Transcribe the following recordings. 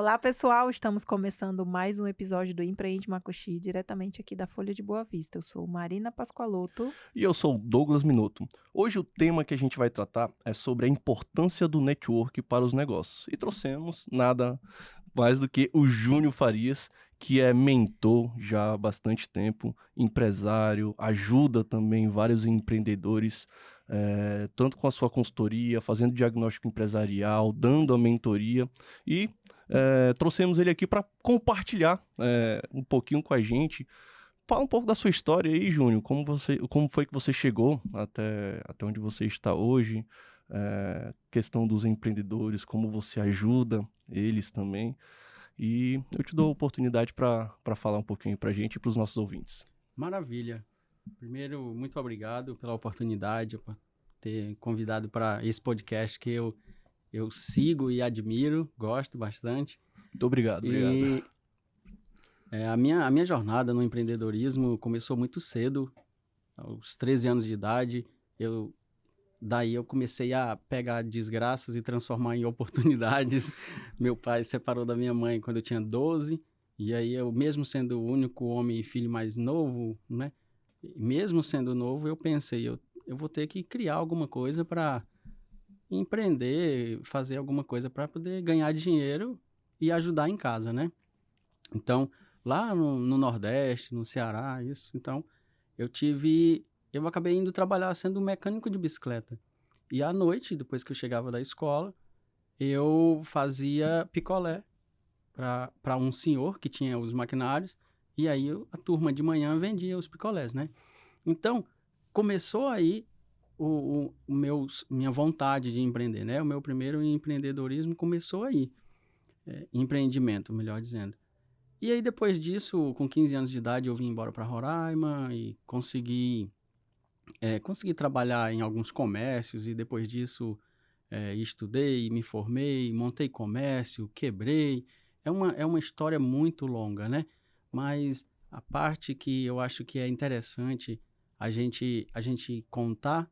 Olá, pessoal! Estamos começando mais um episódio do Empreende Macuxi, diretamente aqui da Folha de Boa Vista. Eu sou Marina Pascoaloto. E eu sou o Douglas Minuto. Hoje o tema que a gente vai tratar é sobre a importância do network para os negócios. E trouxemos nada mais do que o Júnior Farias, que é mentor já há bastante tempo, empresário, ajuda também vários empreendedores, tanto com a sua consultoria, fazendo diagnóstico empresarial, dando a mentoria e trouxemos ele aqui para compartilhar um pouquinho com a gente. Fala um pouco da sua história aí, Júnior. Como foi que você chegou até onde você está hoje? Questão dos empreendedores, como você ajuda eles também. E eu te dou a oportunidade para falar um pouquinho para a gente e para os nossos ouvintes. Maravilha. Primeiro, muito obrigado pela oportunidade, por ter convidado para esse podcast que eu sigo e admiro, gosto bastante. Muito obrigado. A minha jornada no empreendedorismo começou muito cedo, aos 13 anos de idade. Daí eu comecei a pegar desgraças e transformar em oportunidades. Meu pai se separou da minha mãe quando eu tinha 12, e aí eu, mesmo sendo o único homem e filho mais novo, né? Mesmo sendo novo, eu pensei, eu vou ter que criar alguma coisa para empreender, fazer alguma coisa para poder ganhar dinheiro e ajudar em casa, né? Então, lá no Nordeste, no Ceará, então, eu acabei indo trabalhar sendo mecânico de bicicleta. E à noite, depois que eu chegava da escola, eu fazia picolé para um senhor que tinha os maquinários, e aí a turma de manhã vendia os picolés, né? Então, começou aí minha vontade de empreender, né? O meu primeiro empreendedorismo começou aí, empreendimento, melhor dizendo. E aí, depois disso, com 15 anos de idade, eu vim embora para Roraima e consegui trabalhar em alguns comércios, e depois disso estudei, me formei, montei comércio, quebrei. É uma história muito longa, né? Mas a parte que eu acho que é interessante a gente contar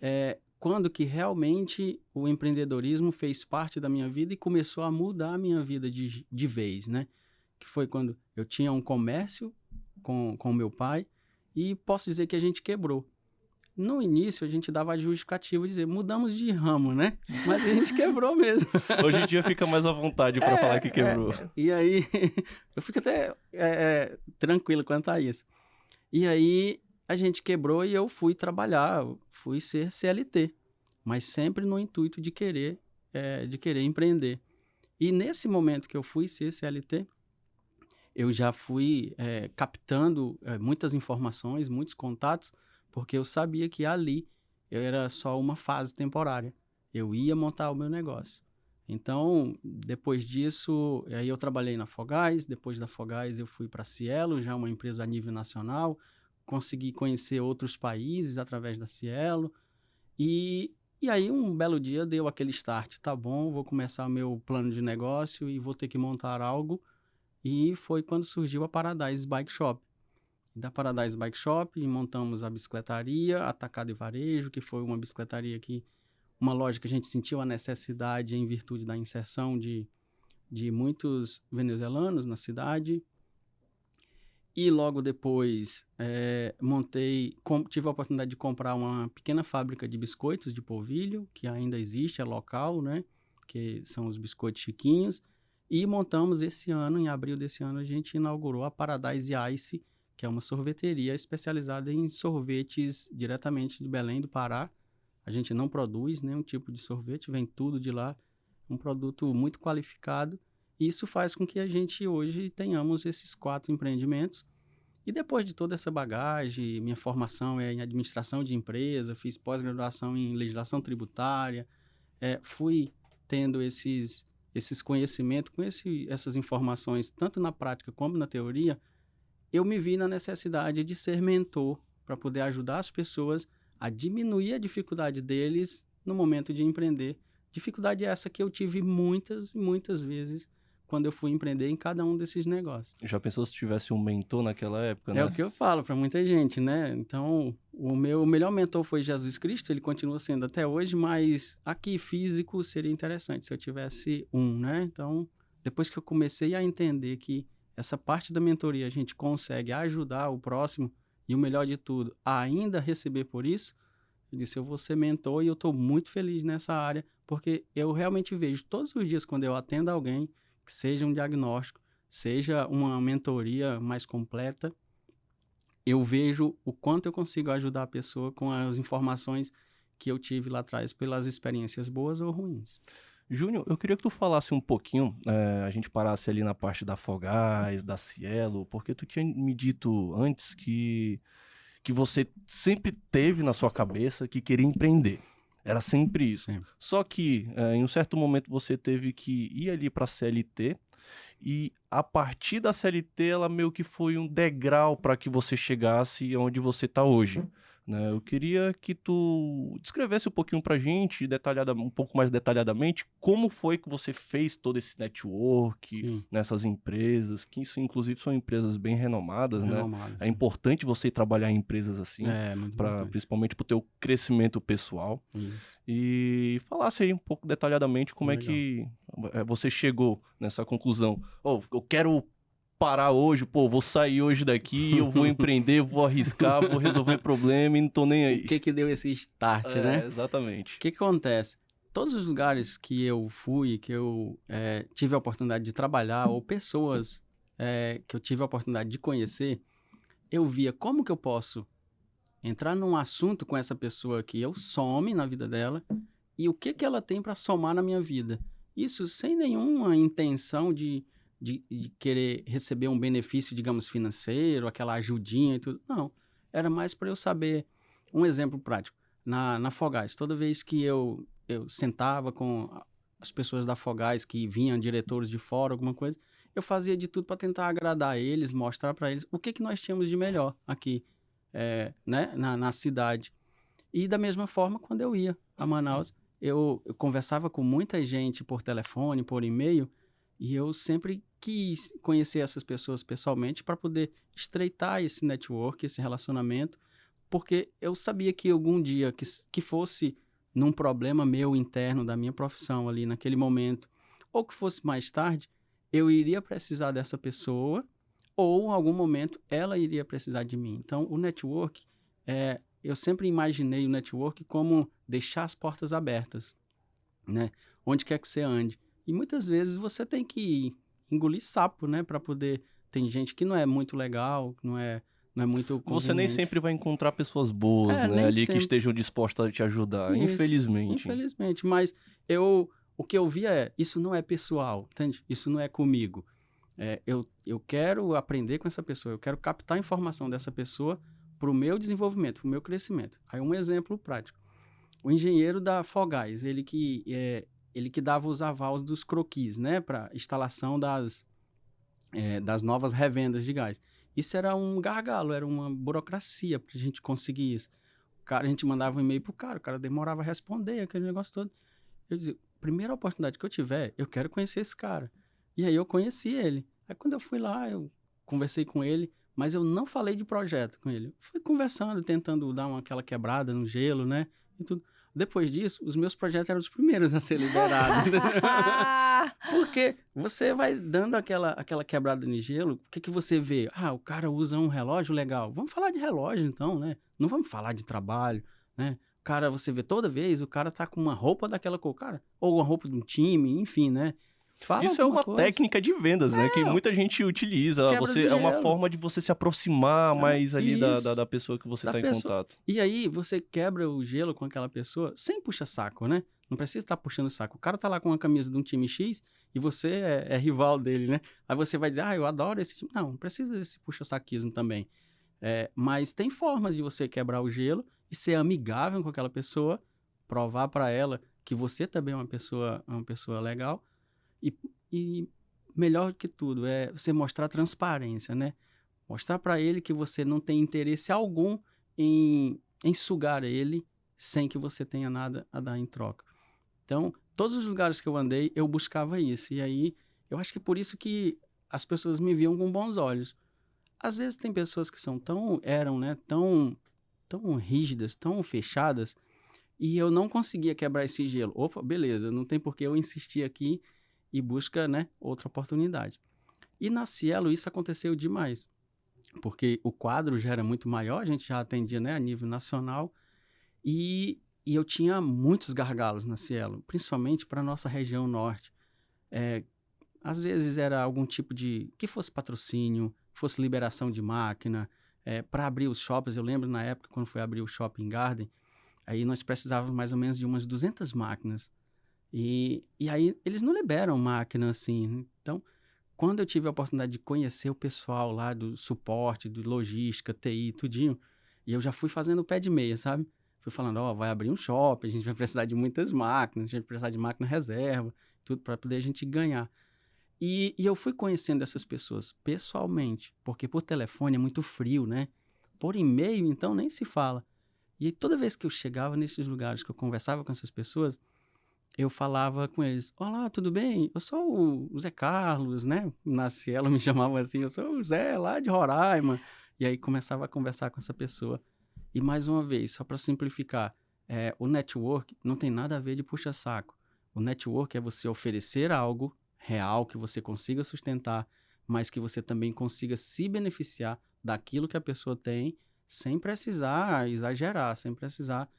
é quando que realmente o empreendedorismo fez parte da minha vida e começou a mudar a minha vida de vez, né? Que foi quando eu tinha um comércio com meu pai, e posso dizer que a gente quebrou. No início, a gente dava a justificativa de dizer, mudamos de ramo, né? Mas a gente quebrou mesmo. Hoje em dia fica mais à vontade para falar que quebrou. E aí, eu fico até tranquilo quanto a isso. E aí, a gente quebrou e eu fui trabalhar, fui ser CLT, mas sempre no intuito de querer empreender. E nesse momento que eu fui ser CLT, eu já fui captando muitas informações, muitos contatos, porque eu sabia que ali era só uma fase temporária. Eu ia montar o meu negócio. Então, depois disso, aí eu trabalhei na Fogás. Depois da Fogás, eu fui para a Cielo, já uma empresa a nível nacional. Consegui conhecer outros países através da Cielo. E aí, um belo dia, deu aquele start. Tá bom, vou começar o meu plano de negócio e vou ter que montar algo. E foi quando surgiu a Paradise Bike Shop. Da Paradise Bike Shop, montamos a bicicletaria, Atacado e Varejo, que foi uma uma loja que a gente sentiu a necessidade em virtude da inserção de muitos venezuelanos na cidade. E logo depois tive a oportunidade de comprar uma pequena fábrica de biscoitos de polvilho, que ainda existe, é local, né? Que são os biscoitos Chiquinhos. E montamos esse ano, em abril desse ano, a gente inaugurou a Paradise Ice, que é uma sorveteria especializada em sorvetes diretamente de Belém do Pará. A gente não produz nenhum tipo de sorvete, vem tudo de lá, um produto muito qualificado. E isso faz com que a gente hoje tenhamos esses 4 empreendimentos. E depois de toda essa bagagem, minha formação é em administração de empresa, fiz pós-graduação em legislação tributária, fui tendo esses conhecimentos, essas informações, tanto na prática como na teoria. Eu me vi na necessidade de ser mentor para poder ajudar as pessoas a diminuir a dificuldade deles no momento de empreender. Dificuldade essa que eu tive muitas e muitas vezes quando eu fui empreender em cada um desses negócios. Já pensou se tivesse um mentor naquela época, né? É o que eu falo para muita gente, né? Então, o meu melhor mentor foi Jesus Cristo, ele continua sendo até hoje, mas aqui físico seria interessante se eu tivesse um, né? Então, depois que eu comecei a entender que essa parte da mentoria a gente consegue ajudar o próximo e o melhor de tudo, ainda receber por isso, eu disse, eu vou ser mentor e eu estou muito feliz nessa área, porque eu realmente vejo todos os dias quando eu atendo alguém, que seja um diagnóstico, seja uma mentoria mais completa, eu vejo o quanto eu consigo ajudar a pessoa com as informações que eu tive lá atrás, pelas experiências boas ou ruins. Júnior, eu queria que tu falasse um pouquinho, a gente parasse ali na parte da Fogás, da Cielo, porque tu tinha me dito antes que você sempre teve na sua cabeça que queria empreender. Era sempre isso. Sempre. Só que em um certo momento você teve que ir ali para a CLT e a partir da CLT ela meio que foi um degrau para que você chegasse onde você está hoje. Né? Eu queria que tu descrevesse um pouquinho pra gente, um pouco mais detalhadamente, como foi que você fez todo esse network Sim, nessas empresas, que isso inclusive são empresas bem renomadas, né? renomado. É importante você trabalhar em empresas assim, É, muito importante. principalmente para o teu crescimento pessoal. Isso. E falasse aí um pouco detalhadamente como Legal. é que você chegou nessa conclusão. Oh, eu quero parar hoje, pô, vou sair hoje daqui, eu vou empreender, vou arriscar, vou resolver problema e não tô nem aí. O que deu esse start, né? Exatamente. O que acontece? Todos os lugares que eu fui, que eu tive a oportunidade de trabalhar, ou pessoas que eu tive a oportunidade de conhecer, eu via como que eu posso entrar num assunto com essa pessoa que eu some na vida dela e o que ela tem para somar na minha vida. Isso sem nenhuma intenção de querer receber um benefício, digamos, financeiro, aquela ajudinha e tudo. Não, era mais para eu saber. Um exemplo prático. Na Fogás, toda vez que eu sentava com as pessoas da Fogás que vinham, diretores de fora, alguma coisa, eu fazia de tudo para tentar agradar eles, mostrar para eles o que nós tínhamos de melhor aqui, né, na cidade. E da mesma forma, quando eu ia a Manaus, eu conversava com muita gente por telefone, por e-mail, e eu sempre quis conhecer essas pessoas pessoalmente para poder estreitar esse network, esse relacionamento, porque eu sabia que algum dia que fosse num problema meu interno da minha profissão ali naquele momento, ou que fosse mais tarde, eu iria precisar dessa pessoa, ou em algum momento ela iria precisar de mim. Então, o network, eu sempre imaginei o network como deixar as portas abertas, né? Onde quer que você ande. E muitas vezes você tem que engolir sapo, né? Para poder... Tem gente que não é muito legal, não é muito conveniente. Você nem sempre vai encontrar pessoas boas, né? Ali que estejam dispostas a te ajudar, Isso, infelizmente. Infelizmente, mas o que eu via isso não é pessoal, entende? Isso não é comigo. Eu quero aprender com essa pessoa, eu quero captar a informação dessa pessoa para o meu desenvolvimento, para o meu crescimento. Aí um exemplo prático. O engenheiro da Fogás, ele que dava os avals dos croquis, né? Para instalação das novas revendas de gás. Isso era um gargalo, era uma burocracia para a gente conseguir isso. A gente mandava um e-mail pro cara, o cara demorava a responder, aquele negócio todo. Eu dizia, primeira oportunidade que eu tiver, eu quero conhecer esse cara. E aí eu conheci ele. Aí quando eu fui lá, eu conversei com ele, mas eu não falei de projeto com ele. Fui conversando, tentando dar aquela quebrada no gelo, né? E tudo. Depois disso, os meus projetos eram os primeiros a ser liberados. Porque você vai dando aquela quebrada no gelo, o que você vê? Ah, o cara usa um relógio legal. Vamos falar de relógio então, né? Não vamos falar de trabalho, né? O cara, você vê toda vez, o cara tá com uma roupa daquela cor, cara, ou uma roupa de um time, enfim, né? Fala isso é uma coisa. técnica de vendas, né? Que muita gente utiliza. É uma forma de você se aproximar mais ali da pessoa que você está em contato. E aí você quebra o gelo com aquela pessoa sem puxa-saco, né? Não precisa estar puxando o saco. O cara tá lá com uma camisa de um time X e você é rival dele, né? Aí você vai dizer, eu adoro esse time. Não precisa desse puxa-saquismo também. Mas tem formas de você quebrar o gelo e ser amigável com aquela pessoa, provar para ela que você também é uma pessoa legal. E melhor que tudo, é você mostrar transparência, né? Mostrar para ele que você não tem interesse algum em sugar ele sem que você tenha nada a dar em troca. Então, todos os lugares que eu andei, eu buscava isso. E aí, eu acho que é por isso que as pessoas me viam com bons olhos. Às vezes tem pessoas que eram tão rígidas, tão fechadas, e eu não conseguia quebrar esse gelo. Opa, beleza, não tem por que eu insistir aqui e busca, né, outra oportunidade. E na Cielo isso aconteceu demais, porque o quadro já era muito maior, a gente já atendia, né, a nível nacional, e eu tinha muitos gargalos na Cielo, principalmente para a nossa região norte. Às vezes era algum tipo de... que fosse patrocínio, fosse liberação de máquina, para abrir os shoppings. Eu lembro na época, quando foi abrir o Shopping Garden, aí nós precisávamos mais ou menos de umas 200 máquinas. E aí eles não liberam máquina assim, né? Então, quando eu tive a oportunidade de conhecer o pessoal lá do suporte, de logística, TI, tudinho, e eu já fui fazendo o pé de meia, sabe? Fui falando, ó, vai abrir um shopping, a gente vai precisar de muitas máquinas, a gente vai precisar de máquina reserva, tudo para poder a gente ganhar. E eu fui conhecendo essas pessoas pessoalmente, porque por telefone é muito frio, né? Por e-mail, então, nem se fala. E toda vez que eu chegava nesses lugares, que eu conversava com essas pessoas, eu falava com eles, olá, tudo bem? Eu sou o Zé Carlos, né? Na Cielo me chamava assim, eu sou o Zé lá de Roraima. E aí começava a conversar com essa pessoa. E mais uma vez, só para simplificar, o network não tem nada a ver de puxa-saco. O network é você oferecer algo real que você consiga sustentar, mas que você também consiga se beneficiar daquilo que a pessoa tem, sem precisar exagerar, sem precisar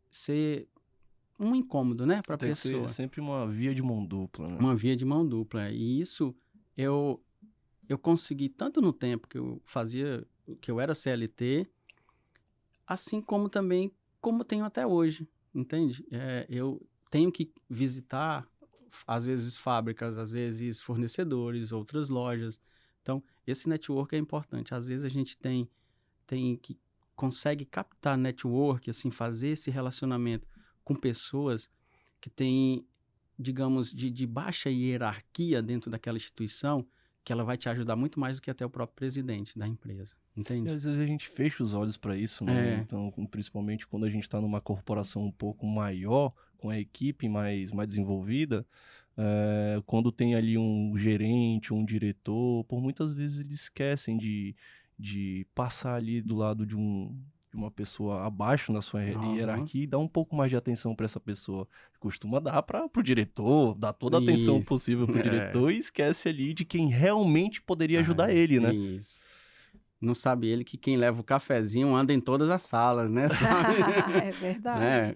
ser um incômodo, né, para a pessoa. Tem que ser sempre uma via de mão dupla, né? Uma via de mão dupla. E isso eu consegui tanto no tempo que eu fazia, que eu era CLT, assim como também como tenho até hoje, entende? Eu tenho que visitar, às vezes, fábricas, às vezes, fornecedores, outras lojas. Então, esse network é importante. Às vezes, a gente tem que consegue captar network, assim, fazer esse relacionamento com pessoas que têm, digamos, de baixa hierarquia dentro daquela instituição, que ela vai te ajudar muito mais do que até o próprio presidente da empresa, E entende? às vezes a gente fecha os olhos para isso, né? Então, principalmente quando a gente está numa corporação um pouco maior, com a equipe mais desenvolvida, quando tem ali um gerente, um diretor, por muitas vezes eles esquecem de passar ali do lado de uma pessoa abaixo na sua hierarquia e dar um pouco mais de atenção para essa pessoa. Costuma dar para o diretor, dar toda a atenção Isso. possível para o diretor e esquece ali de quem realmente poderia ajudar ele, né? Isso. Não sabe ele que quem leva o cafezinho anda em todas as salas, né? É verdade.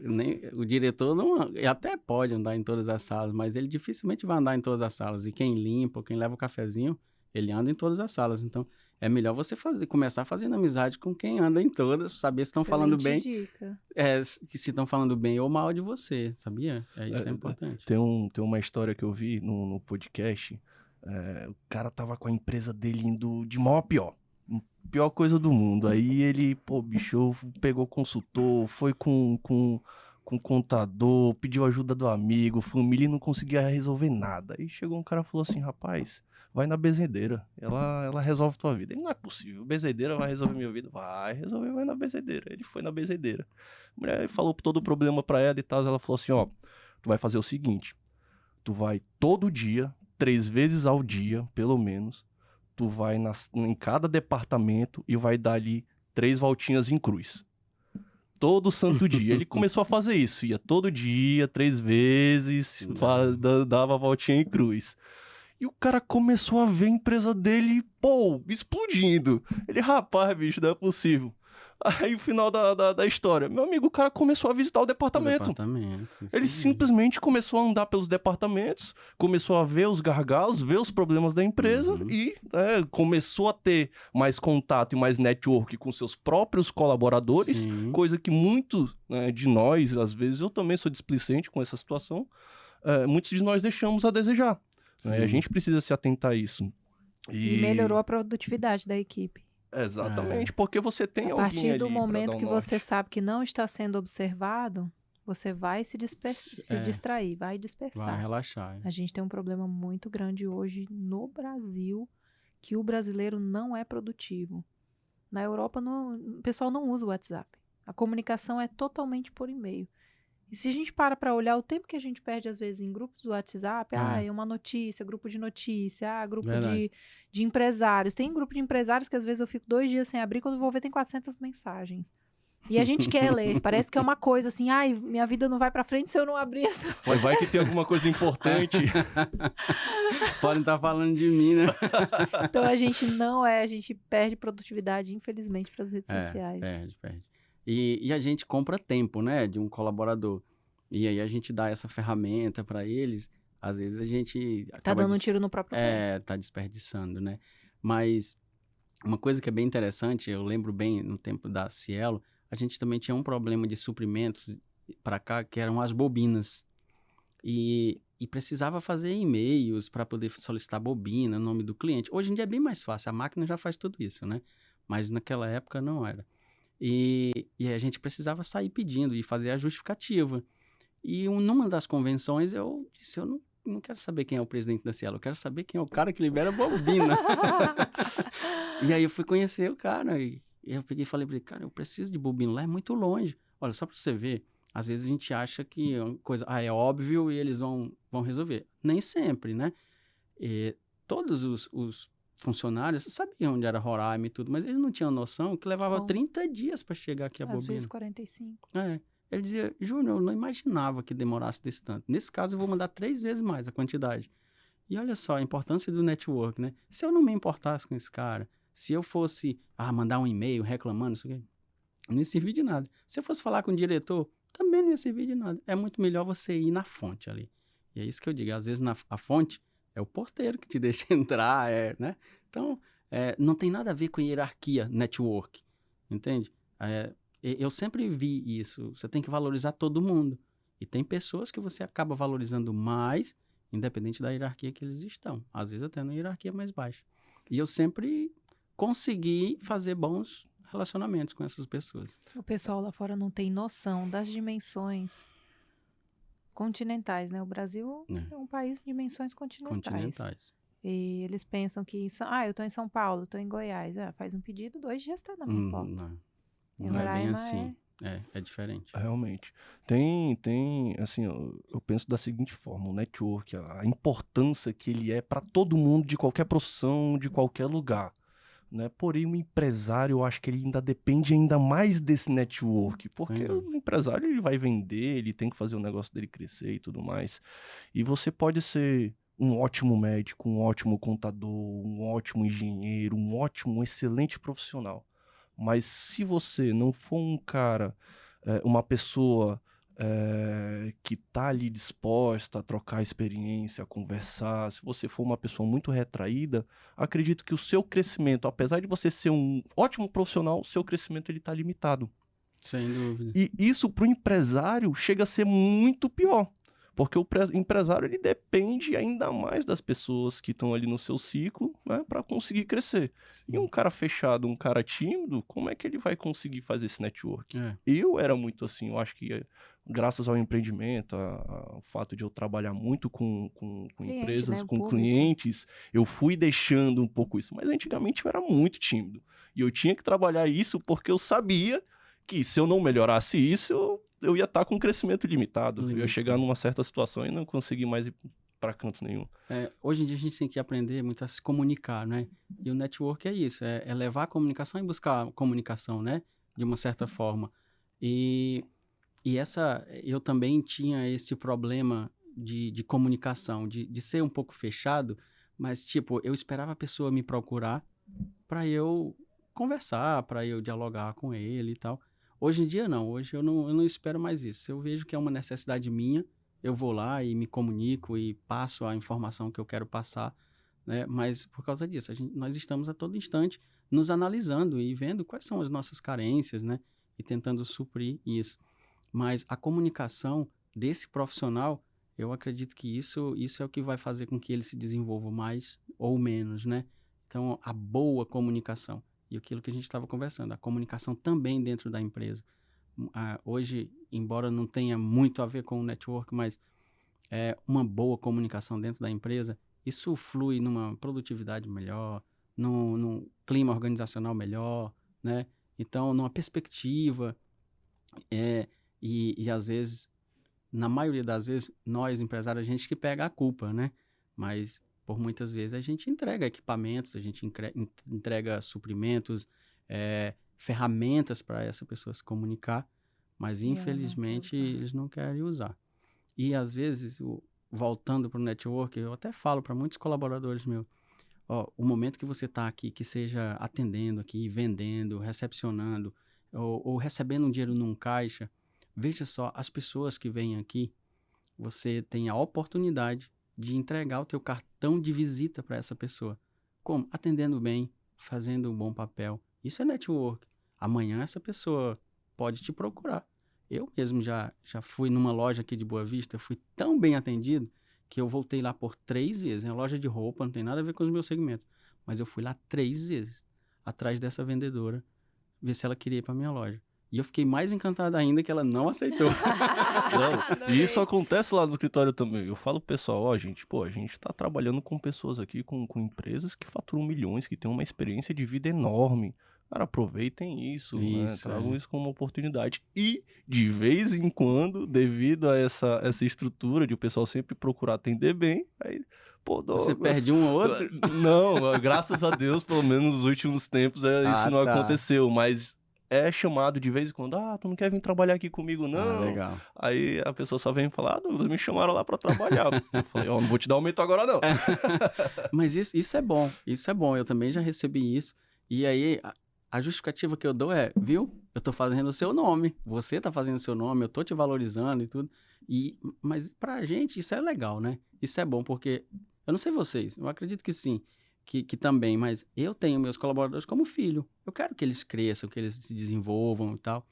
O diretor não, até pode andar em todas as salas, mas ele dificilmente vai andar em todas as salas. E quem limpa, quem leva o cafezinho, ele anda em todas as salas. Então, é melhor você começar fazendo amizade com quem anda em todas, saber se estão falando bem. Dica. Se estão falando bem ou mal de você, sabia? Isso é importante. Tem uma história que eu vi no podcast. O cara tava com a empresa dele indo de mal a pior. Pior coisa do mundo. Aí ele, pô, bicho, pegou consultor, foi com contador, pediu ajuda do amigo, família e não conseguia resolver nada. Aí chegou um cara e falou assim, rapaz, vai na benzedeira, ela resolve tua vida. Ele, não é possível, benzedeira vai resolver minha vida? Vai resolver, vai na benzedeira. Ele foi na benzedeira. A mulher falou todo o problema pra ela e tal, ela falou assim, ó, tu vai fazer o seguinte, tu vai todo dia, 3 vezes ao dia, pelo menos, tu vai em cada departamento e vai dar ali 3 voltinhas em cruz. Todo santo dia. Ele começou a fazer isso. Ia todo dia, 3 vezes, dava a voltinha em cruz. E o cara começou a ver a empresa dele, pô, explodindo. Ele, rapaz, bicho, não é possível. Aí o final da história. Meu amigo, o cara começou a visitar o departamento. Ele simplesmente começou a andar pelos departamentos, começou a ver os gargalos, ver os problemas da empresa e começou a ter mais contato e mais network com seus próprios colaboradores, coisa que muitos de nós, às vezes eu também sou displicente com essa situação, muitos de nós deixamos a desejar. A gente precisa se atentar a isso. E melhorou a produtividade da equipe. Exatamente, porque você tem alguém ali. A partir do momento que você sabe que não está sendo observado, você vai se distrair, vai dispersar. Vai relaxar. A gente tem um problema muito grande hoje no Brasil, que o brasileiro não é produtivo. Na Europa, o pessoal não usa o WhatsApp. A comunicação é totalmente por e-mail. E se a gente para olhar o tempo que a gente perde, às vezes, em grupos do WhatsApp, é uma notícia, grupo de notícia, grupo de empresários. Tem um grupo de empresários que, às vezes, eu fico 2 dias sem abrir, quando eu vou ver, tem 400 mensagens. E a gente quer ler. Parece que é uma coisa assim, ai, minha vida não vai pra frente se eu não abrir essa. Mas vai que tem alguma coisa importante. Podem estar falando de mim, né? Então a gente perde produtividade, infelizmente, para as redes sociais. Perde. E a gente compra tempo, né, de um colaborador. E aí a gente dá essa ferramenta para eles, às vezes a gente Tá dando um tiro no próprio pé. tá desperdiçando, né? Mas uma coisa que é bem interessante, eu lembro bem no tempo da Cielo, a gente também tinha um problema de suprimentos para cá, que eram as bobinas. E precisava fazer e-mails para poder solicitar bobina, nome do cliente. Hoje em dia é bem mais fácil, a máquina já faz tudo isso, né? Mas naquela época não era. E a gente precisava sair pedindo e fazer a justificativa. E numa das convenções eu disse, eu não quero saber quem é o presidente da Cielo, eu quero saber quem é o cara que libera bobina. E aí eu fui conhecer o cara e eu peguei e falei pra ele, cara, eu preciso de bobina, lá é muito longe. Olha, só pra você ver, às vezes a gente acha que é uma coisa, é óbvio e eles vão resolver. Nem sempre, né? E todos os funcionários sabiam onde era Roraima e tudo, mas eles não tinham noção que levava 30 dias para chegar aqui a bobina. Às vezes 45. Ele dizia, Júnior, eu não imaginava que demorasse desse tanto. Nesse caso, eu vou mandar 3 vezes mais a quantidade. E olha só a importância do network, né? Se eu não me importasse com esse cara, se eu fosse mandar um e-mail reclamando, isso aqui, não ia servir de nada. Se eu fosse falar com o diretor, também não ia servir de nada. É muito melhor você ir na fonte ali. E é isso que eu digo. Às vezes a fonte é o porteiro que te deixa entrar, né? Então, não tem nada a ver com hierarquia, network, entende? Eu sempre vi isso. Você tem que valorizar todo mundo. E tem pessoas que você acaba valorizando mais, independente da hierarquia que eles estão. Às vezes até na hierarquia mais baixa. E eu sempre consegui fazer bons relacionamentos com essas pessoas. O pessoal lá fora não tem noção das dimensões continentais, né? O Brasil é um país de dimensões continentais. E eles pensam que, eu tô em São Paulo, tô em Goiás. Faz um pedido, 2 dias tá na minha porta. Não é bem assim. É diferente. Realmente. Tem, assim, eu penso da seguinte forma, o network, a importância que ele é para todo mundo, de qualquer profissão, de qualquer lugar, né? Porém, o empresário, eu acho que ele ainda depende ainda mais desse network, porque o empresário, ele vai vender, ele tem que fazer o negócio dele crescer e tudo mais. E você pode ser um ótimo médico, um ótimo contador, um ótimo engenheiro, um excelente profissional. Mas se você não for um cara, uma pessoa que tá ali disposta a trocar experiência, a conversar, se você for uma pessoa muito retraída, acredito que o seu crescimento, apesar de você ser um ótimo profissional, o seu crescimento ele tá limitado. Sem dúvida. E isso pro empresário chega a ser muito pior. Porque o empresário ele depende ainda mais das pessoas que estão ali no seu ciclo, né, para conseguir crescer. Sim. E um cara fechado, um cara tímido, como é que ele vai conseguir fazer esse network? Eu era muito assim, eu acho que graças ao empreendimento, ao fato de eu trabalhar muito com empresas, né, com clientes, eu fui deixando um pouco isso. Mas antigamente eu era muito tímido. E eu tinha que trabalhar isso porque eu sabia que se eu não melhorasse isso, eu ia estar com um crescimento limitado. Eu ia chegar numa certa situação e não conseguir mais ir para canto nenhum. Hoje em dia a gente tem que aprender muito a se comunicar, né? E o network é isso, é levar a comunicação e buscar a comunicação, né? De uma certa forma. E eu também tinha esse problema de comunicação, de ser um pouco fechado, mas tipo, eu esperava a pessoa me procurar para eu conversar, para eu dialogar com ele e tal. Hoje em dia não, hoje eu não espero mais isso. Se eu vejo que é uma necessidade minha, eu vou lá e me comunico e passo a informação que eu quero passar, né? Mas por causa disso, nós estamos a todo instante nos analisando e vendo quais são as nossas carências, né? E tentando suprir isso. Mas a comunicação desse profissional, eu acredito que isso é o que vai fazer com que ele se desenvolva mais ou menos, né? Então, a boa comunicação. E aquilo que a gente estava conversando, a comunicação também dentro da empresa. Hoje, embora não tenha muito a ver com o network, mas uma boa comunicação dentro da empresa, isso flui numa produtividade melhor, num clima organizacional melhor, né? Então, numa perspectiva, e às vezes, na maioria das vezes, nós, empresários, a gente que pega a culpa, né? Mas por muitas vezes a gente entrega equipamentos, a gente entrega suprimentos, ferramentas para essa pessoa se comunicar, mas E ela não quer infelizmente usar. eles não querem usar. E às vezes, voltando para o network, eu até falo para muitos colaboradores meus, ó, o momento que você está aqui, que seja atendendo aqui, vendendo, recepcionando, ou recebendo um dinheiro num caixa, veja só, as pessoas que vêm aqui, você tem a oportunidade de entregar o teu cartão de visita para essa pessoa. Como? Atendendo bem, fazendo um bom papel. Isso é network. Amanhã essa pessoa pode te procurar. Eu mesmo já fui numa loja aqui de Boa Vista, fui tão bem atendido que eu voltei lá por 3 vezes. É uma loja de roupa, não tem nada a ver com os meus segmentos. Mas eu fui lá 3 vezes, atrás dessa vendedora, ver se ela queria ir para minha loja. E eu fiquei mais encantado ainda que ela não aceitou. Não, e isso acontece lá no escritório também. Eu falo pro pessoal, ó, gente, pô, a gente tá trabalhando com pessoas aqui, com empresas que faturam milhões, que têm uma experiência de vida enorme. Cara, aproveitem isso, né? Isso, Tragam é. isso como uma oportunidade. E, de vez em quando, devido a essa estrutura de o pessoal sempre procurar atender bem, aí, pô, Você Douglas, perde um ou outro? não, graças a Deus, pelo menos nos últimos tempos, isso Ah, não tá. aconteceu, mas é chamado de vez em quando, tu não quer vir trabalhar aqui comigo, Ah, não? legal. Aí a pessoa só vem falar, Douglas, me chamaram lá pra trabalhar. Eu falei, ó, não vou te dar aumento agora, não. Mas isso é bom, isso é bom. Eu também já recebi isso. E aí, a justificativa que eu dou é, viu? Eu tô fazendo o seu nome. Você tá fazendo o seu nome, eu tô te valorizando e tudo. Mas pra gente isso é legal, né? Isso é bom, porque eu não sei vocês, eu acredito que sim, que também, mas eu tenho meus colaboradores como filho. Eu quero que eles cresçam, que eles se desenvolvam e tal.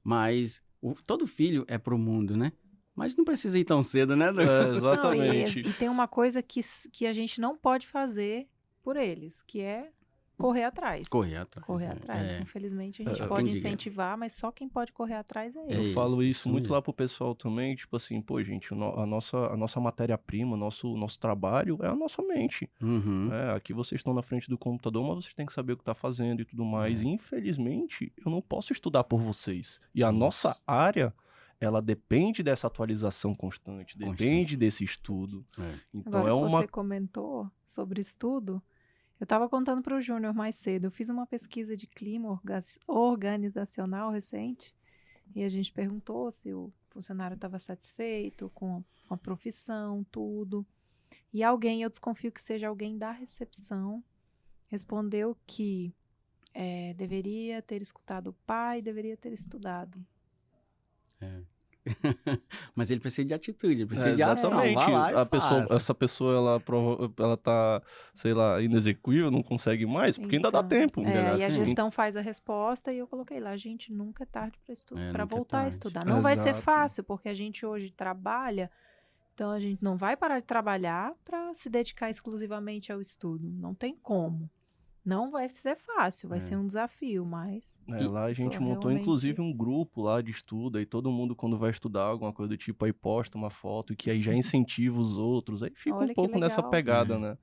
Mas todo filho é pro mundo, né? Mas não precisa ir tão cedo, né, Douglas? É, Não, exatamente. e tem uma coisa que a gente não pode fazer por eles, que é correr atrás. Correr atrás. Correr atrás. É. Infelizmente, a gente É, pode quem diga. incentivar, mas só quem pode correr atrás é É ele. Eu falo isso muito mesmo. lá pro pessoal também, tipo assim, pô, gente, a nossa matéria-prima, nosso trabalho é a nossa mente. Uhum. Aqui vocês estão na frente do computador, mas vocês têm que saber o que tá fazendo e tudo mais. É. E, infelizmente, eu não posso estudar por vocês. E a Isso. nossa área, ela depende dessa atualização constante, depende desse estudo. É. Então Agora é que uma... você comentou sobre estudo, eu estava contando para o Júnior mais cedo, eu fiz uma pesquisa de clima organizacional recente, e a gente perguntou se o funcionário estava satisfeito com a profissão, tudo. E alguém, eu desconfio que seja alguém da recepção, respondeu que deveria ter escutado o pai, deveria ter estudado. Mas ele precisa de atitude, ele precisa de ação. exatamente. Vá lá e faça. Essa pessoa, ela tá, sei lá, inexequível, não consegue mais, porque ainda dá Então, tempo. Ainda dá e a tempo. gestão faz a resposta e eu coloquei lá, gente, nunca é tarde para Nunca é voltar a tarde. estudar. Não vai ser Exato. fácil, porque a gente hoje trabalha, então a gente não vai parar de trabalhar para se dedicar exclusivamente ao estudo. Não tem como. Não vai ser fácil, vai ser um desafio, mas... Lá a gente pessoa montou realmente- inclusive um grupo lá de estudo, aí todo mundo quando vai estudar alguma coisa do tipo, aí posta uma foto que aí já incentiva os outros, aí fica Olha um que pouco nessa legal. pegada, né?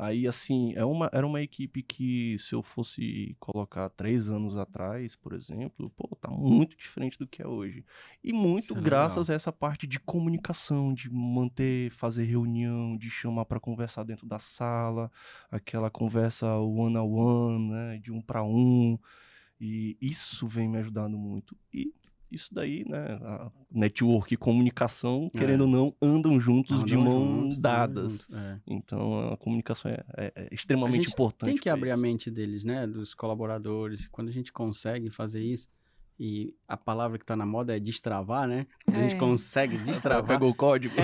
Aí, assim, era uma equipe que, se eu fosse colocar 3 anos atrás, por exemplo, pô, tá muito diferente do que é hoje. E muito Isso é graças legal. a essa parte de comunicação, de fazer reunião, de chamar para conversar dentro da sala, aquela conversa one-on-one, né, de 1 para 1. E isso vem me ajudando muito. E isso daí, né, a network e comunicação, querendo ou não, andam juntos de Andam mão juntos, dadas. é. Então, a comunicação é A extremamente gente importante. tem que pra abrir a isso. mente deles, né? Dos colaboradores. Quando a gente consegue fazer isso, e a palavra que tá na moda é destravar, né? Quando a gente consegue destravar. Pegou o código?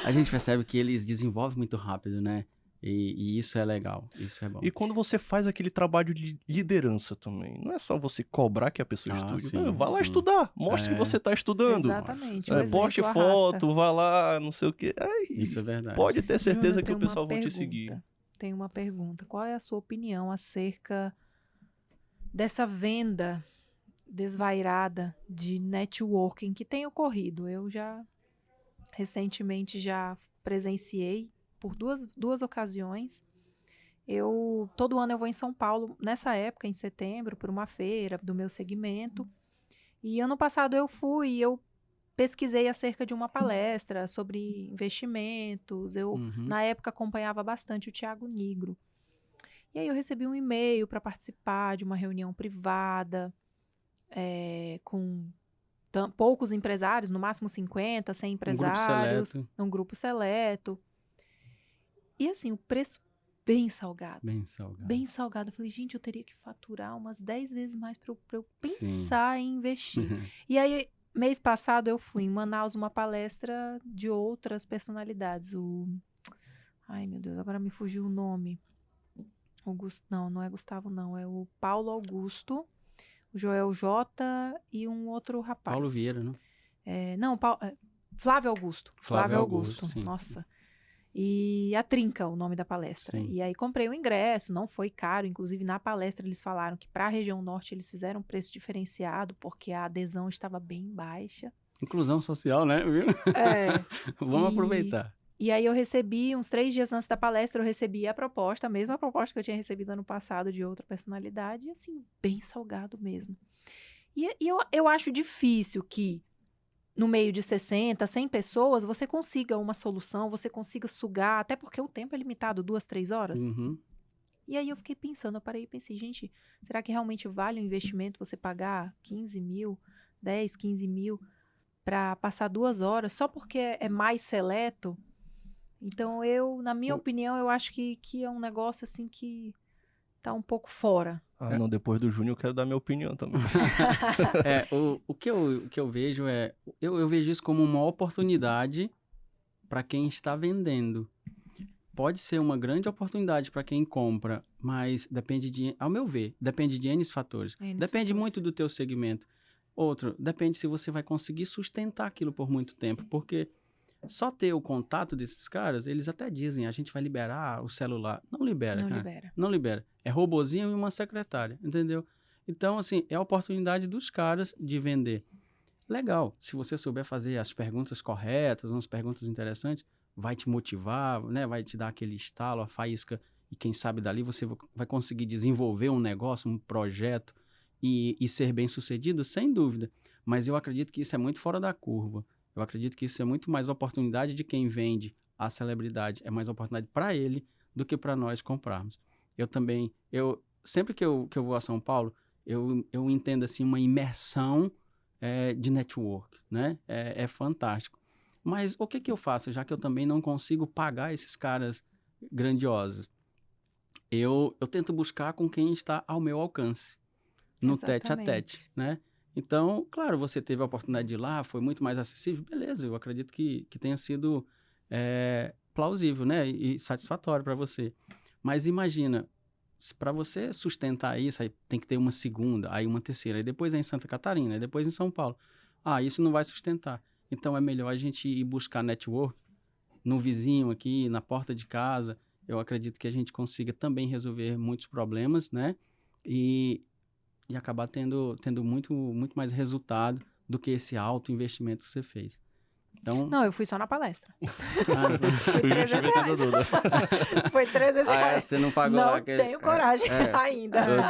A gente percebe que eles desenvolvem muito rápido, né? E isso é legal, isso é bom. E quando você faz aquele trabalho de liderança também, não é só você cobrar que a pessoa estude. sim, Não, vá lá sim. estudar, mostre que você está estudando. Exatamente. o Poste exemplo foto, arrasta. vá lá, não sei o quê. Isso é verdade. Pode ter certeza Júnior, que o tem uma pessoal vai te pergunta. seguir. Tem uma pergunta. Qual é a sua opinião acerca dessa venda desvairada de networking que tem ocorrido? Eu recentemente já presenciei por duas ocasiões. Todo ano eu vou em São Paulo, nessa época, em setembro, por uma feira do meu segmento. E ano passado eu fui e eu pesquisei acerca de uma palestra sobre investimentos. Eu, na época, acompanhava bastante o Thiago Nigro. E aí eu recebi um e-mail para participar de uma reunião privada com poucos empresários, no máximo 50, 100 empresários, um grupo seleto. E assim, o preço bem salgado. Bem salgado. Eu falei, gente, eu teria que faturar umas 10 vezes mais para eu pensar em investir. E aí, mês passado, eu fui em Manaus, uma palestra de outras personalidades. Ai, meu Deus, agora me fugiu o nome. Não é Gustavo, não. É o Paulo Augusto, o Joel J e um outro rapaz. Paulo Vieira, não? Flávio Augusto. Flávio Augusto, sim. Nossa. E a Trinca, o nome da palestra. Sim. E aí comprei o ingresso, não foi caro. Inclusive, na palestra, eles falaram que para a região norte eles fizeram um preço diferenciado, porque a adesão estava bem baixa. Inclusão social, né? Vamos aproveitar. E aí eu recebi, uns 3 dias antes da palestra, eu recebi a mesma proposta que eu tinha recebido ano passado de outra personalidade, e assim, bem salgado mesmo. E eu acho difícil que no meio de 60, 100 pessoas, você consiga uma solução, você consiga sugar, até porque o tempo é limitado, 2, 3 horas. E aí eu fiquei pensando, eu parei e pensei, gente, será que realmente vale o investimento você pagar 15 mil, 10, 15 mil para passar 2 horas, só porque é mais seleto? Então, na minha opinião, eu acho que é um negócio assim que tá um pouco fora. Não, depois do Júnior eu quero dar minha opinião também. O que eu vejo eu vejo isso como uma oportunidade para quem está vendendo. Pode ser uma grande oportunidade para quem compra, mas ao meu ver, depende de N fatores. Depende muito do teu segmento. Outro, depende se você vai conseguir sustentar aquilo por muito tempo, porque só ter o contato desses caras, eles até dizem, a gente vai liberar o celular. Não libera, cara. Não libera. É robozinho e uma secretária, entendeu? Então, assim, é a oportunidade dos caras de vender. Legal. Se você souber fazer as perguntas corretas, umas perguntas interessantes, vai te motivar, né? Vai te dar aquele estalo, a faísca, e quem sabe dali você vai conseguir desenvolver um negócio, um projeto e ser bem sucedido, sem dúvida. Mas eu acredito que isso é muito fora da curva. Eu acredito que isso é muito mais oportunidade de quem vende a celebridade. É mais oportunidade para ele do que para nós comprarmos. Sempre que eu vou a São Paulo, eu entendo assim uma imersão de network, né? É fantástico. Mas o que eu faço, já que eu também não consigo pagar esses caras grandiosos? Eu tento buscar com quem está ao meu alcance, no tete a tete, né? Então, claro, você teve a oportunidade de ir lá, foi muito mais acessível, beleza, eu acredito que tenha sido plausível, né, e satisfatório para você. Mas imagina, para você sustentar isso, aí tem que ter uma segunda, aí uma terceira, aí depois é em Santa Catarina, aí depois em São Paulo. Isso não vai sustentar. Então é melhor a gente ir buscar network no vizinho aqui, na porta de casa. Eu acredito que a gente consiga também resolver muitos problemas, né, e acabar tendo muito, muito mais resultado do que esse alto investimento que você fez. Então... Não, eu fui só na palestra. Foi R$300. Foi R$300. Você não pagou não lá? Tenho coragem ainda.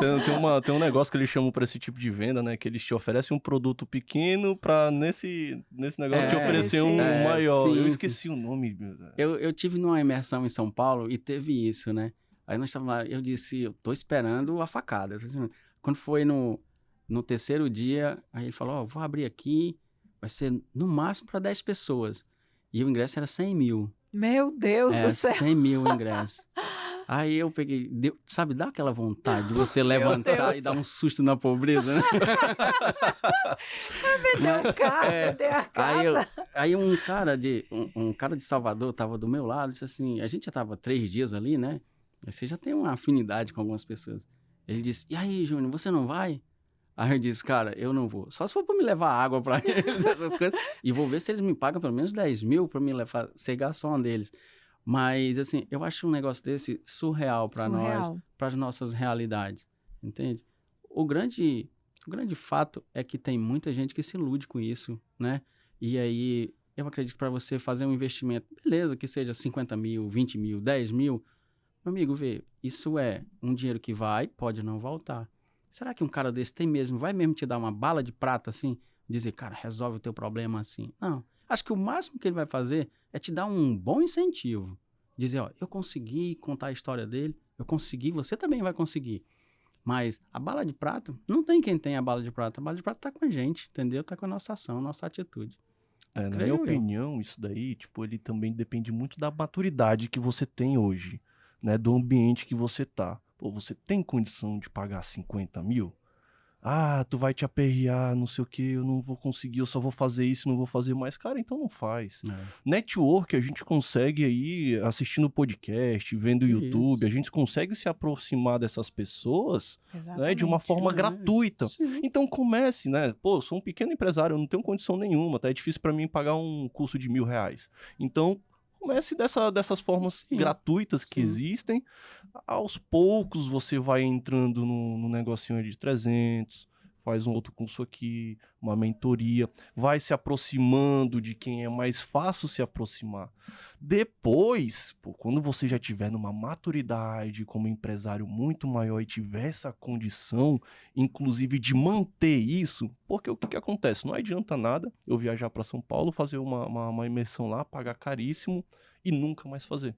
Tem um negócio que eles chamam para esse tipo de venda, né? Que eles te oferecem um produto pequeno para nesse negócio te oferecer um maior. Eu esqueci o nome. Eu tive numa imersão em São Paulo e teve isso, né? Aí nós estávamos lá, eu disse, eu tô esperando a facada. Quando foi no 3º dia, aí ele falou, vou abrir aqui, vai ser no máximo para 10 pessoas. E o ingresso era 100 mil. Meu Deus do céu! 100 mil o ingresso. Aí eu peguei, dá aquela vontade de você levantar e dar um susto na pobreza, né? Vendeu um carro, vendeu a casa. Aí um cara de Salvador tava do meu lado, disse assim, a gente já tava 3 dias ali, né? Você já tem uma afinidade com algumas pessoas. Ele disse, e aí, Júnior, você não vai? Aí eu disse, cara, eu não vou. Só se for pra me levar água pra eles, essas coisas. E vou ver se eles me pagam pelo menos 10 mil pra me levar, ser garçom deles. Mas, assim, eu acho um negócio desse surreal pra nós, para as nossas realidades, entende? O grande fato é que tem muita gente que se ilude com isso, né? E aí, eu acredito que para você fazer um investimento, beleza, que seja 50 mil, 20 mil, 10 mil, meu amigo, isso é um dinheiro que pode não voltar. Será que um cara desse vai mesmo te dar uma bala de prata, assim, dizer, cara, resolve o teu problema assim? Não. Acho que o máximo que ele vai fazer é te dar um bom incentivo. Dizer, eu consegui contar a história dele, eu consegui, você também vai conseguir. Mas a bala de prata, não tem quem tenha a bala de prata. A bala de prata tá com a gente, entendeu? Tá com a nossa ação, nossa atitude. Na minha Creio eu. opinião, isso daí, tipo, ele também depende muito da maturidade que você tem hoje, né? Do ambiente que você tá. Pô, você tem condição de pagar 50 mil? Ah, tu vai te aperrear, não sei o que, eu não vou conseguir, eu só vou fazer isso, não vou fazer mais. Cara, então não faz. Network a gente consegue aí, assistindo podcast, vendo YouTube, a gente consegue se aproximar dessas pessoas, né, de uma forma gratuita. Sim. Então comece, né? Pô, eu sou um pequeno empresário, eu não tenho condição nenhuma, tá? É difícil pra mim pagar um curso de R$1.000. Então comece dessas formas gratuitas que existem. Aos poucos você vai entrando no negocinho de 300, faz um outro curso aqui, uma mentoria, vai se aproximando de quem é mais fácil se aproximar. Depois, pô, quando você já tiver numa maturidade como empresário muito maior e tiver essa condição, inclusive de manter isso, porque o que acontece? Não adianta nada eu viajar para São Paulo, fazer uma imersão lá, pagar caríssimo e nunca mais fazer.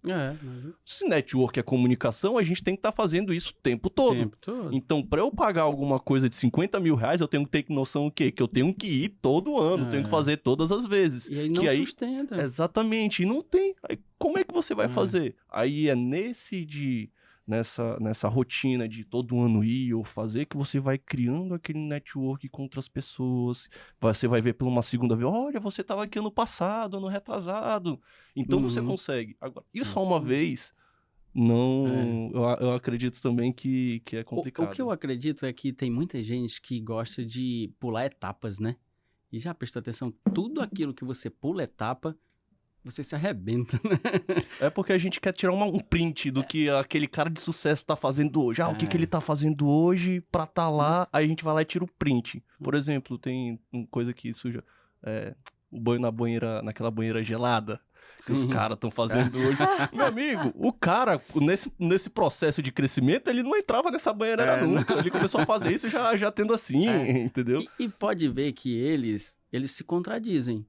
Se network é comunicação, a gente tem que estar fazendo isso o tempo todo. Então, para eu pagar alguma coisa de 50 mil reais, eu tenho que ter noção o quê? Que eu tenho que ir todo ano, tenho que fazer todas as vezes. E aí não sustenta. Exatamente, e não tem. Aí, como é que você vai fazer? Aí é nessa rotina de todo ano ir ou fazer, que você vai criando aquele network com outras pessoas. Você vai ver pela uma segunda vez, olha, você estava aqui ano passado, ano retrasado. Então você consegue. Agora, ir só uma vez, não. Eu acredito também que é complicado. O que eu acredito é que tem muita gente que gosta de pular etapas, né? E já prestou atenção, tudo aquilo que você pula etapa, você se arrebenta, né? É porque a gente quer tirar um print do que aquele cara de sucesso tá fazendo hoje. O que ele tá fazendo hoje pra tá lá, aí a gente vai lá e tira o print. Por exemplo, tem uma coisa que suja o banho naquela banheira gelada que os caras estão fazendo hoje. Meu amigo, o cara, nesse processo de crescimento, ele não entrava nessa banheira nunca. Ele começou a fazer isso já tendo assim, entendeu? E pode ver que eles se contradizem.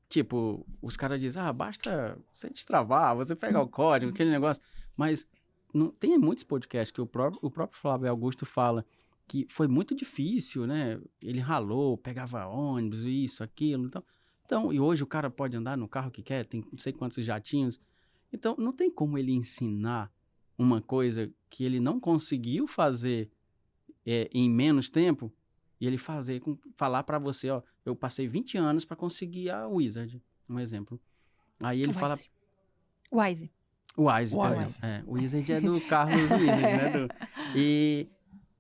Tipo, os caras dizem, basta você destravar, você pegar o código, aquele negócio. Mas tem muitos podcasts que o próprio Flávio Augusto fala que foi muito difícil, né? Ele ralou, pegava ônibus, isso, aquilo, então, e hoje o cara pode andar no carro que quer, tem não sei quantos jatinhos. Então, não tem como ele ensinar uma coisa que ele não conseguiu fazer em menos tempo, e ele falar pra você, ó, eu passei 20 anos pra conseguir a Wizard, um exemplo. Aí ele fala... Wise. O Wizard é do Carlos Wizard, né? E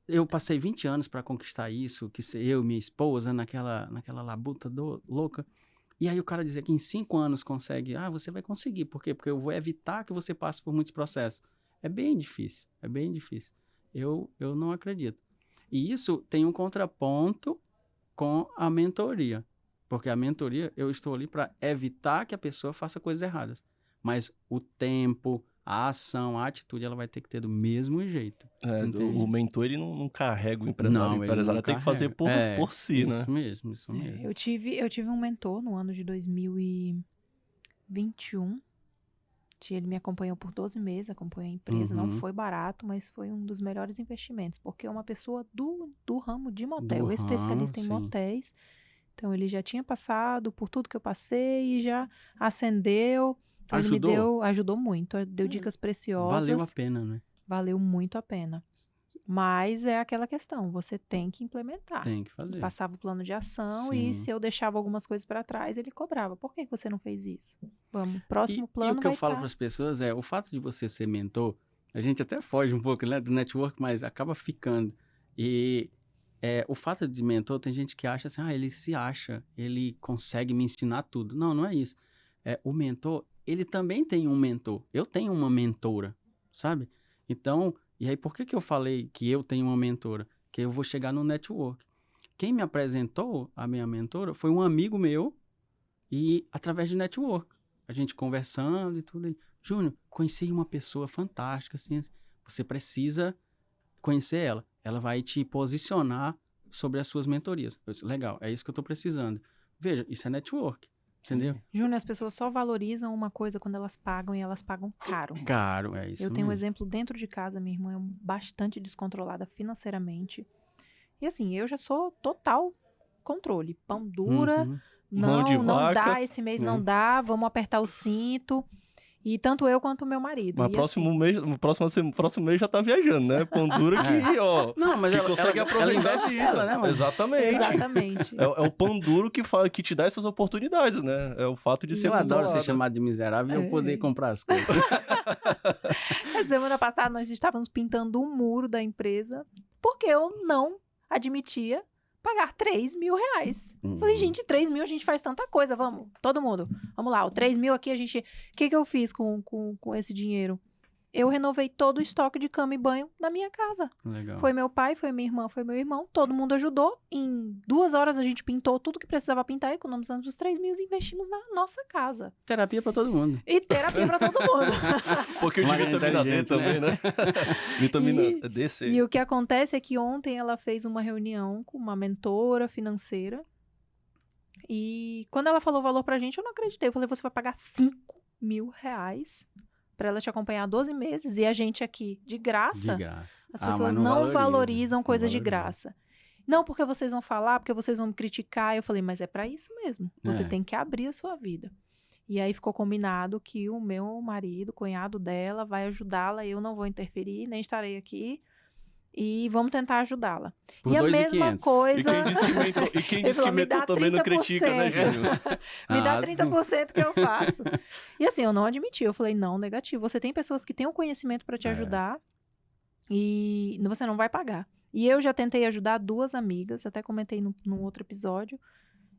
eu passei 20 anos pra conquistar isso, que eu e minha esposa, naquela labuta louca. E aí o cara dizia que em 5 anos consegue. Você vai conseguir. Por quê? Porque eu vou evitar que você passe por muitos processos. É bem difícil. Eu não acredito. E isso tem um contraponto com a mentoria. Porque a mentoria, eu estou ali para evitar que a pessoa faça coisas erradas. Mas o tempo, a ação, a atitude, ela vai ter que ter do mesmo jeito. O mentor, ele não carrega o empresário. O empresário tem que fazer por si, né? Isso mesmo. Eu tive um mentor no ano de 2021. Ele me acompanhou por 12 meses, acompanhou a empresa. Não foi barato, mas foi um dos melhores investimentos. Porque é uma pessoa do ramo de motel, especialista em motéis. Então, ele já tinha passado por tudo que eu passei e já ascendeu. Então, ele ajudou muito, deu dicas preciosas. Valeu a pena, né? Valeu muito a pena. Mas é aquela questão, você tem que implementar. Tem que fazer. Passava o plano de ação e se eu deixava algumas coisas para trás, ele cobrava. Por que você não fez isso? Vamos, próximo plano vai E o que eu falo para as pessoas é, o fato de você ser mentor, a gente até foge um pouco, né, do network, mas acaba ficando. E o fato de mentor, tem gente que acha assim, ele se acha, ele consegue me ensinar tudo. Não, não é isso. O mentor, ele também tem um mentor. Eu tenho uma mentora, sabe? Então, e aí por que eu falei que eu tenho uma mentora? Que eu vou chegar no network. Quem me apresentou a minha mentora foi um amigo meu e através de network. A gente conversando e tudo. Júnior, conheci uma pessoa fantástica, assim, você precisa conhecer ela. Ela vai te posicionar sobre as suas mentorias. Eu disse, legal, é isso que eu estou precisando. Veja, isso é network. entendeu? Júnior, as pessoas só valorizam uma coisa quando elas pagam e elas pagam caro. Caro, é isso Eu tenho um mesmo. exemplo dentro de casa, minha irmã é bastante descontrolada financeiramente. E assim, eu já sou total controle. Pão dura, Uhum. Mão de não vaca, dá, esse mês né? não dá, vamos apertar o cinto. E tanto eu quanto o meu marido. Mas E próximo assim, mês, próximo mês já tá viajando, né? Pão dura que, ó, Não, mas que ela consegue ela aproveitar a investe vida. nela, né, mano? Exatamente. exatamente. É o pão duro que te dá essas oportunidades, né? É o fato de E ser eu adoro ser controlada. chamado de miserável e eu poder comprar as coisas. A semana passada nós estávamos pintando um muro da empresa porque eu não admitia pagar 3 mil reais. Falei, gente, 3 mil a gente faz tanta coisa, vamos, todo mundo. Vamos lá, o 3 mil aqui a gente... O que eu fiz com esse dinheiro? Eu renovei todo o estoque de cama e banho na minha casa. Legal. Foi meu pai, foi minha irmã, foi meu irmão, todo mundo ajudou. Em 2 horas a gente pintou tudo que precisava pintar, economizamos os 3 mil e investimos na nossa casa. Terapia pra todo mundo. E terapia pra todo mundo. Um pouquinho de Mas é vitamina D inteligente, também, né? Vitamina D, C. E o que acontece é que ontem ela fez uma reunião com uma mentora financeira. E quando ela falou o valor pra gente, eu não acreditei. Eu falei, você vai pagar 5 mil reais pra ela te acompanhar 12 meses. E a gente aqui, de graça, De graça. as Ah, pessoas mas não valoriza, valorizam não coisas de valoriza. graça. Não porque vocês vão falar, porque vocês vão me criticar. Eu falei, mas é pra isso mesmo. Você É. tem que abrir a sua vida. E aí ficou combinado que o meu marido, cunhado dela, vai ajudá-la. Eu não vou interferir, nem estarei aqui. E vamos tentar ajudá-la. Por E a 2.500. mesma coisa... E quem disse que mentor, e quem Ele disse falou, que "Me mentor dá também não 30%. critica, né, Júnior? Me dá Ah, 30% que eu faço. E assim, eu não admiti. Eu falei, não, negativo. Você tem pessoas que têm o conhecimento pra te É. ajudar e você não vai pagar. E eu já tentei ajudar 2 amigas, até comentei num outro episódio.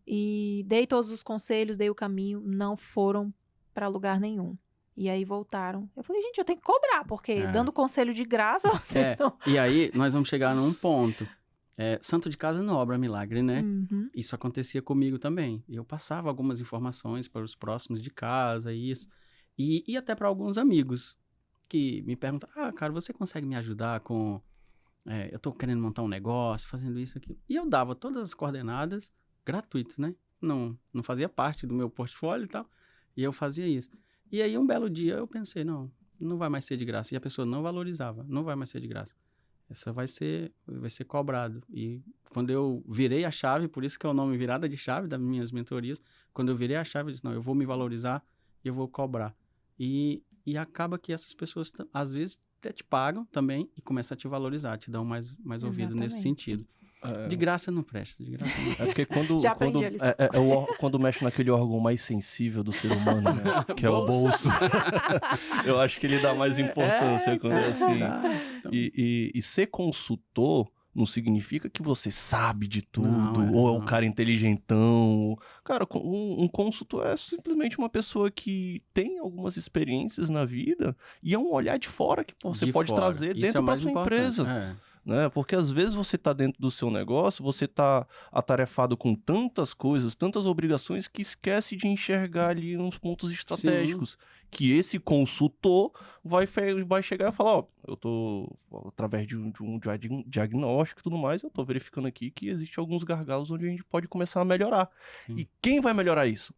E dei todos os conselhos, dei o caminho, não foram pra lugar nenhum. E aí voltaram. Eu falei, gente, eu tenho que cobrar, porque É. dando conselho de graça, vocês É, não... e aí nós vamos chegar num ponto. Santo de casa não obra milagre, né? Uhum. Isso acontecia comigo também. Eu passava algumas informações para os próximos de casa, isso. E até para alguns amigos que me perguntam, cara, você consegue me ajudar com... eu tô querendo montar um negócio, fazendo isso aqui. E eu dava todas as coordenadas gratuitas, né? Não fazia parte do meu portfólio e tal. E eu fazia isso. E aí um belo dia eu pensei, não vai mais ser de graça. E a pessoa não valorizava, não vai mais ser de graça. Essa vai ser cobrado. E quando eu virei a chave, por isso que é o nome virada de chave das minhas mentorias, quando eu virei a chave, eu disse, não, eu vou me valorizar e eu vou cobrar. E acaba que essas pessoas, às vezes, até te pagam também e começam a te valorizar, te dão mais ouvido nesse Exatamente. sentido. De graça não presta, de graça não. É porque quando, Já aprendi a lição. quando mexe naquele órgão mais sensível do ser humano, né? Que é o bolso. Eu acho que ele dá mais importância quando é assim. Então, E ser consultor não significa que você sabe de tudo, Não, ou é o não. cara inteligentão. Cara, um consultor é simplesmente uma pessoa que tem algumas experiências na vida e é um olhar de fora que você de pode fora. trazer Isso dentro é o da mais sua importante. empresa. Né? Porque às vezes você está dentro do seu negócio, você está atarefado com tantas coisas, tantas obrigações, que esquece de enxergar ali uns pontos estratégicos. Que esse consultor vai chegar e falar, ó, eu tô, através de um diagnóstico e tudo mais, eu tô verificando aqui que existe alguns gargalos onde a gente pode começar a melhorar. Sim. E quem vai melhorar isso?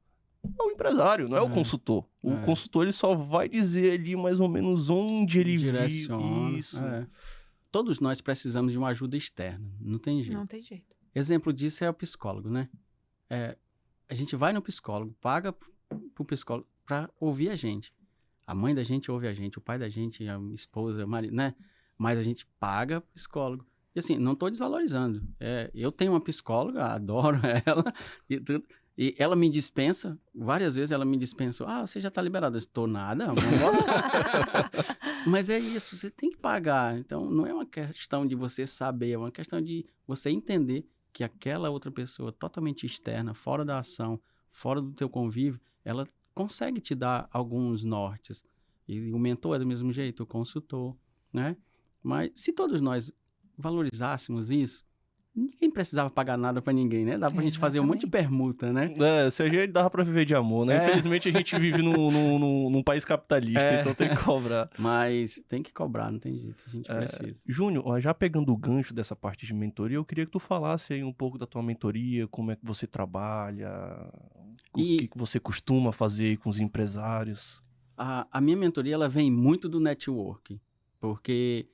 É o empresário, não é o consultor. O consultor, ele só vai dizer ali mais ou menos onde ele direciona. viu isso. Todos nós precisamos de uma ajuda externa, não tem jeito. Não tem jeito. Exemplo disso é o psicólogo, né? A gente vai no psicólogo, paga pro psicólogo para ouvir a gente. A mãe da gente ouve a gente, o pai da gente, a esposa, o marido, né? Mas a gente paga pro psicólogo. E assim, não tô desvalorizando. Eu tenho uma psicóloga, adoro ela e tudo. E ela me dispensa, várias vezes ela me dispensa, você já tá liberado. Eu estou nada, vamos embora. Mas é isso, você tem que pagar. Então, não é uma questão de você saber, é uma questão de você entender que aquela outra pessoa totalmente externa, fora da ação, fora do teu convívio, ela consegue te dar alguns nortes. E o mentor é do mesmo jeito, o consultor, né? Mas se todos nós valorizássemos isso, ninguém precisava pagar nada pra ninguém, né? Dá pra gente fazer um monte de permuta, né? Se a gente dava pra viver de amor, né? Infelizmente a gente vive num país capitalista, então tem que cobrar. Mas tem que cobrar, não tem jeito, a gente precisa. Júnior, já pegando o gancho dessa parte de mentoria, eu queria que tu falasse aí um pouco da tua mentoria, como é que você trabalha, O que você costuma fazer aí com os empresários? A minha mentoria ela vem muito do network, porque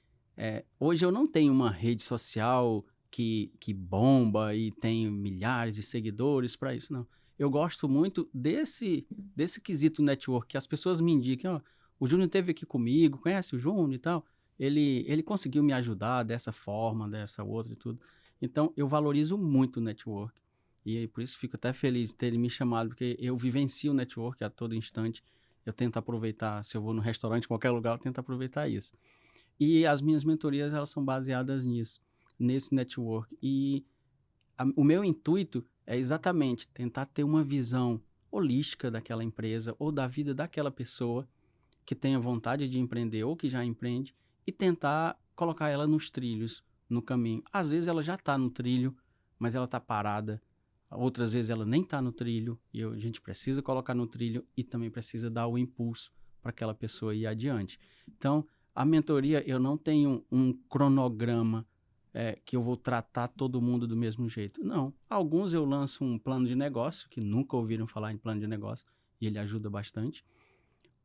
hoje eu não tenho uma rede social que bomba e tem milhares de seguidores para isso, não. Eu gosto muito desse quesito network, que as pessoas me indicam, ó, o Júnior esteve aqui comigo, conhece o Júnior e tal, ele conseguiu me ajudar dessa forma, dessa outra e tudo. Então, eu valorizo muito o network. E por isso fico até feliz de terem me chamado, porque eu vivencio o network a todo instante. Eu tento aproveitar, se eu vou no restaurante, em qualquer lugar, eu tento aproveitar isso. E as minhas mentorias, elas são baseadas nisso, nesse network. E o meu intuito é exatamente tentar ter uma visão holística daquela empresa ou da vida daquela pessoa que tenha vontade de empreender ou que já empreende e tentar colocar ela nos trilhos, no caminho. Às vezes ela já está no trilho, mas ela está parada. Outras vezes ela nem está no trilho e a gente precisa colocar no trilho e também precisa dar o impulso para aquela pessoa ir adiante. Então, a mentoria, eu não tenho um cronograma que eu vou tratar todo mundo do mesmo jeito. Não. Alguns eu lanço um plano de negócio, que nunca ouviram falar em plano de negócio, e ele ajuda bastante.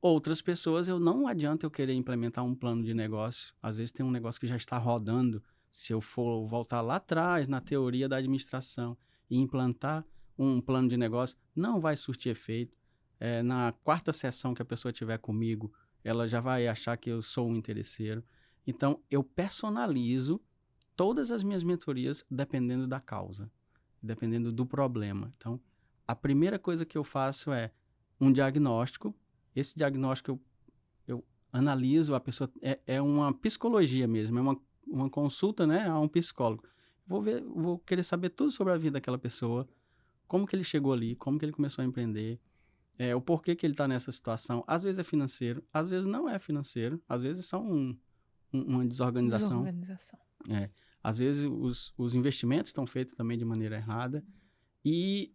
Outras pessoas, não adianta eu querer implementar um plano de negócio. Às vezes tem um negócio que já está rodando. Se eu for voltar lá atrás, na teoria da administração, e implantar um plano de negócio, não vai surtir efeito. Na 4ª sessão que a pessoa tiver comigo, ela já vai achar que eu sou um interesseiro. Então, eu personalizo todas as minhas mentorias dependendo da causa, dependendo do problema. Então, a primeira coisa que eu faço é um diagnóstico. Esse diagnóstico eu analiso, a pessoa é uma psicologia mesmo, é uma consulta, né, a um psicólogo. Vou querer saber tudo sobre a vida daquela pessoa, como que ele chegou ali, como que ele começou a empreender, o porquê que ele está nessa situação. Às vezes é financeiro, às vezes não é financeiro, às vezes é só uma desorganização. Às vezes os investimentos estão feitos também de maneira errada. E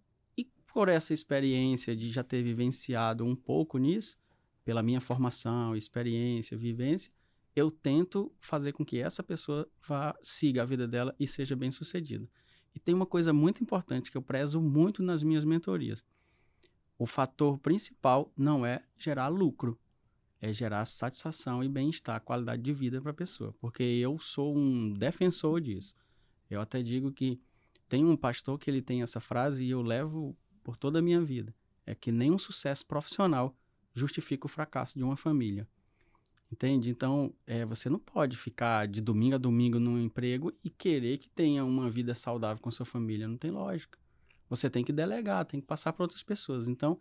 por essa experiência de já ter vivenciado um pouco nisso, pela minha formação, experiência, vivência, eu tento fazer com que essa pessoa siga a vida dela e seja bem-sucedida. E tem uma coisa muito importante que eu prezo muito nas minhas mentorias. O fator principal não é gerar lucro, é gerar satisfação e bem-estar, qualidade de vida para a pessoa, porque eu sou um defensor disso. Eu até digo que tem um pastor que ele tem essa frase e eu levo por toda a minha vida, é que nenhum sucesso profissional justifica o fracasso de uma família. Entende? Então, você não pode ficar de domingo a domingo num emprego e querer que tenha uma vida saudável com sua família. Não tem lógica. Você tem que delegar, tem que passar para outras pessoas. Então,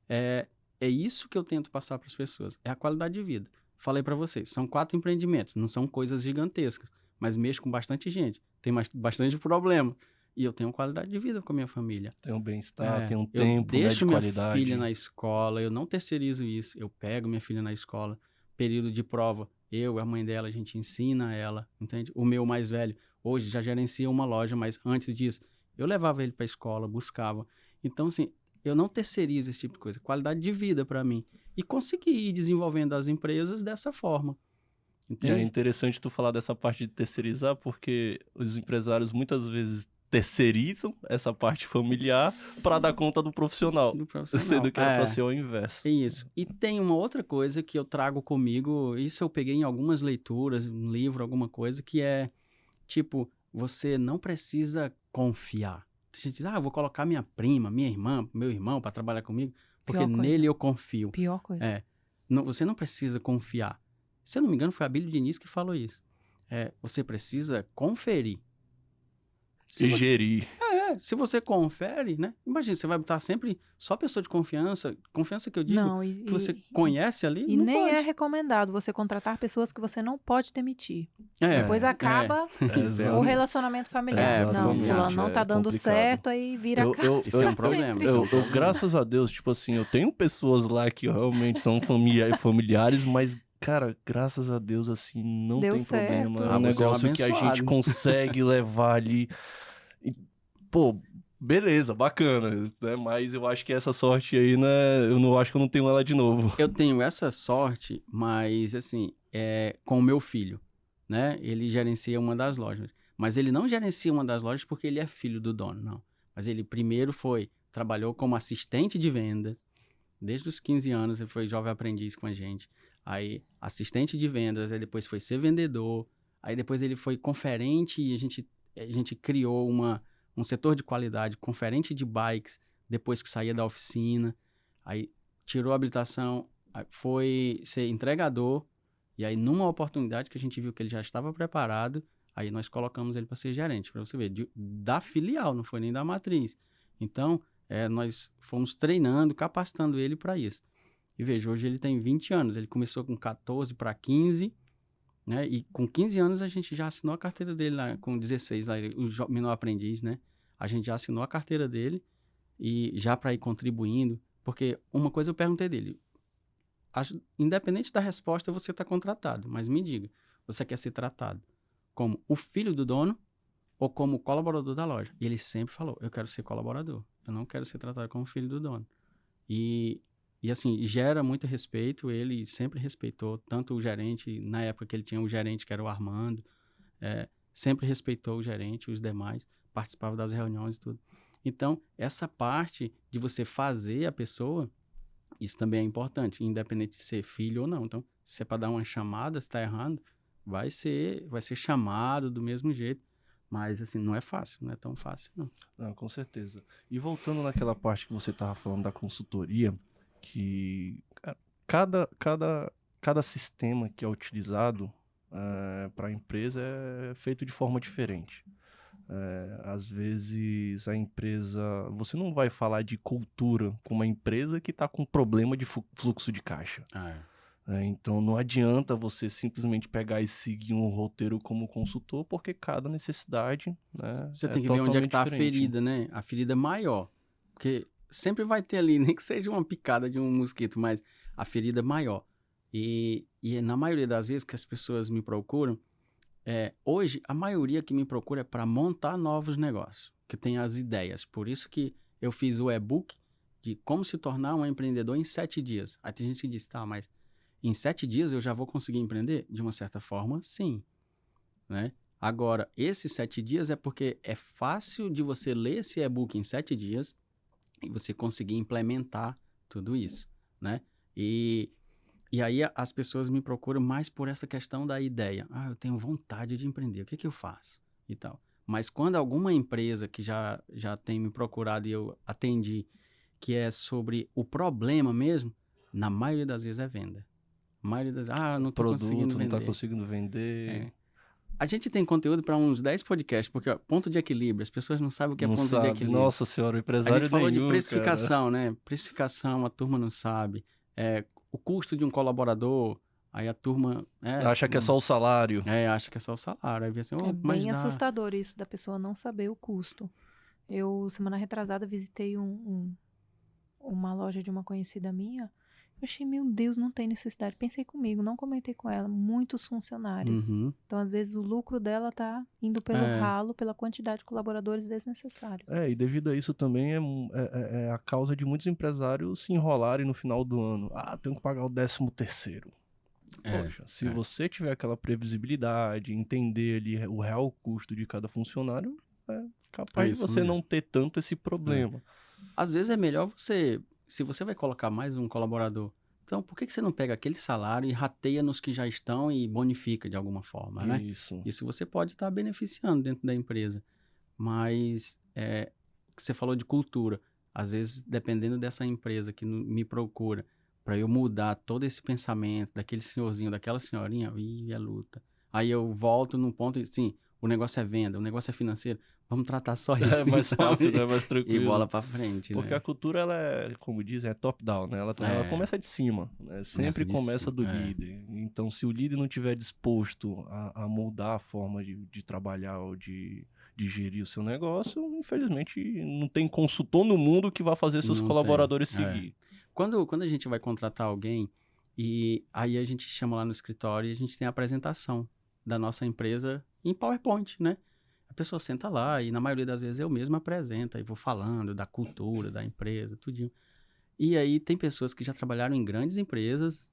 é isso que eu tento passar para as pessoas. É a qualidade de vida. Falei para vocês, são 4 empreendimentos, não são coisas gigantescas, mas mexo com bastante gente, tem bastante problema. E eu tenho qualidade de vida com a minha família. Tem um bem-estar, tem um tempo, né, de qualidade. Eu deixo minha filha na escola, eu não terceirizo isso. Eu pego minha filha na escola, período de prova, eu e a mãe dela, a gente ensina ela, entende? O meu mais velho, hoje já gerencia uma loja, mas antes disso, eu levava ele para a escola, buscava. Então, assim, eu não terceirizo esse tipo de coisa. Qualidade de vida para mim. E consegui ir desenvolvendo as empresas dessa forma. Entende? É interessante tu falar dessa parte de terceirizar, porque os empresários muitas vezes terceirizam essa parte familiar para dar conta do profissional, sendo que era para ser o inverso. É isso. E tem uma outra coisa que eu trago comigo, isso eu peguei em algumas leituras, um livro, alguma coisa, que é, tipo, você não precisa confiar. A gente diz, eu vou colocar minha prima, minha irmã, meu irmão para trabalhar comigo, porque nele eu confio. Pior coisa. Você não precisa confiar. Se eu não me engano, foi a Abílio Diniz que falou isso. Você precisa conferir. Gerir. Se você confere, né? Imagina, você vai botar sempre só pessoa de confiança que eu digo, que você conhece ali, e não nem pode. É recomendado você contratar pessoas que você não pode demitir. Depois acaba o relacionamento familiar. Não, fulano não tá dando certo, aí vira Isso é um problema. Graças a Deus, tipo assim, eu tenho pessoas lá que realmente são familiares, mas... Cara, graças a Deus, assim, não tem problema. É um negócio que a gente consegue levar ali. E, pô, beleza, bacana, né? Mas eu acho que essa sorte aí, né? Eu não acho que eu não tenho ela de novo. Eu tenho essa sorte, mas, assim, com o meu filho, né? Ele gerencia uma das lojas. Mas ele não gerencia uma das lojas porque ele é filho do dono, não. Mas ele primeiro foi trabalhou como assistente de venda. Desde os 15 anos ele foi jovem aprendiz com a gente. Aí, assistente de vendas, aí depois foi ser vendedor. Aí depois ele foi conferente e a gente criou um setor de qualidade, conferente de bikes, depois que saía da oficina. Aí tirou a habilitação, aí foi ser entregador. E aí, numa oportunidade que a gente viu que ele já estava preparado, aí nós colocamos ele para ser gerente, para você ver, da filial, não foi nem da matriz. Então, nós fomos treinando, capacitando ele para isso. E veja, hoje ele tem 20 anos, ele começou com 14 para 15, né? E com 15 anos a gente já assinou a carteira dele lá, com 16, lá, o menor aprendiz, né? A gente já assinou a carteira dele e já para ir contribuindo, porque uma coisa eu perguntei dele, independente da resposta, você está contratado, mas me diga, você quer ser tratado como o filho do dono ou como colaborador da loja? E ele sempre falou, eu quero ser colaborador, eu não quero ser tratado como filho do dono. E assim, gera muito respeito, ele sempre respeitou, tanto o gerente, na época que ele tinha um gerente que era o Armando, sempre respeitou o gerente, os demais, participava das reuniões e tudo. Então, essa parte de você fazer a pessoa, isso também é importante, independente de ser filho ou não. Então, se é para dar uma chamada, se está errando, vai ser chamado do mesmo jeito. Mas, assim, não é fácil, não é tão fácil, não. Não, com certeza. E voltando naquela parte que você estava falando da consultoria, que cada sistema que é utilizado para a empresa é feito de forma diferente. Às vezes a empresa... Você não vai falar de cultura com uma empresa que está com problema de fluxo de caixa. Então não adianta você simplesmente pegar e seguir um roteiro como consultor, porque cada necessidade, né, você tem que ver onde é que está a diferente. ferida, né? A ferida maior. Porque sempre vai ter ali, nem que seja uma picada de um mosquito, mas a ferida maior. E na maioria das vezes que as pessoas me procuram, hoje a maioria que me procura é para montar novos negócios, que tem as ideias. Por isso que eu fiz o e-book de como se tornar um empreendedor em 7 dias. Aí tem gente que diz, tá, mas em 7 dias eu já vou conseguir empreender? De uma certa forma, sim. Né? Agora, esses 7 dias é porque é fácil de você ler esse e-book em 7 dias e você conseguir implementar tudo isso, né? E aí as pessoas me procuram mais por essa questão da ideia. Eu tenho vontade de empreender, o que eu faço? E tal. Mas quando alguma empresa que já tem me procurado e eu atendi, que é sobre o problema mesmo, na maioria das vezes é venda. A maioria das vezes, não tô conseguindo vender. Não tá conseguindo vender. A gente tem conteúdo para uns 10 podcasts, porque ponto de equilíbrio, as pessoas não sabem o que é ponto de equilíbrio. Nossa senhora, o empresário a gente falou nenhum, de precificação, cara. né? Precificação, a turma não sabe. O custo de um colaborador, aí a turma... acha que é só o salário. Acha que é só o salário. Aí vê assim, É bem assustador isso da pessoa não saber o custo. Eu, semana retrasada, visitei uma loja de uma conhecida minha. Eu achei, meu Deus, não tem necessidade. Pensei comigo, não comentei com ela. Muitos funcionários. Uhum. Então, às vezes, o lucro dela tá indo pelo ralo, pela quantidade de colaboradores desnecessários. E devido a isso também é a causa de muitos empresários se enrolarem no final do ano. Tenho que pagar o 13º. Poxa, se você tiver aquela previsibilidade, entender ali o real custo de cada funcionário, é capaz de você não ter tanto esse problema. Às vezes é melhor você... Se você vai colocar mais um colaborador, então por que você não pega aquele salário e rateia nos que já estão e bonifica de alguma forma, né? Isso você pode estar beneficiando dentro da empresa. Mas você falou de cultura. Às vezes, dependendo dessa empresa que me procura, para eu mudar todo esse pensamento daquele senhorzinho, daquela senhorinha, é luta. Aí eu volto num ponto, assim, o negócio é venda, o negócio é financeiro, vamos tratar só isso. É mais fácil, né? Mais tranquilo. E bola pra frente, porque a cultura, ela é, como dizem, é top-down, né? Ela começa de cima, né? Sempre começa do líder. Então, se o líder não estiver disposto a mudar a forma de trabalhar ou de gerir o seu negócio, infelizmente, não tem consultor no mundo que vá fazer seus colaboradores seguir. Quando a gente vai contratar alguém, e aí a gente chama lá no escritório e a gente tem a apresentação da nossa empresa em PowerPoint, né? A pessoa senta lá e na maioria das vezes eu mesmo apresento, e vou falando da cultura, da empresa, tudinho. E aí tem pessoas que já trabalharam em grandes empresas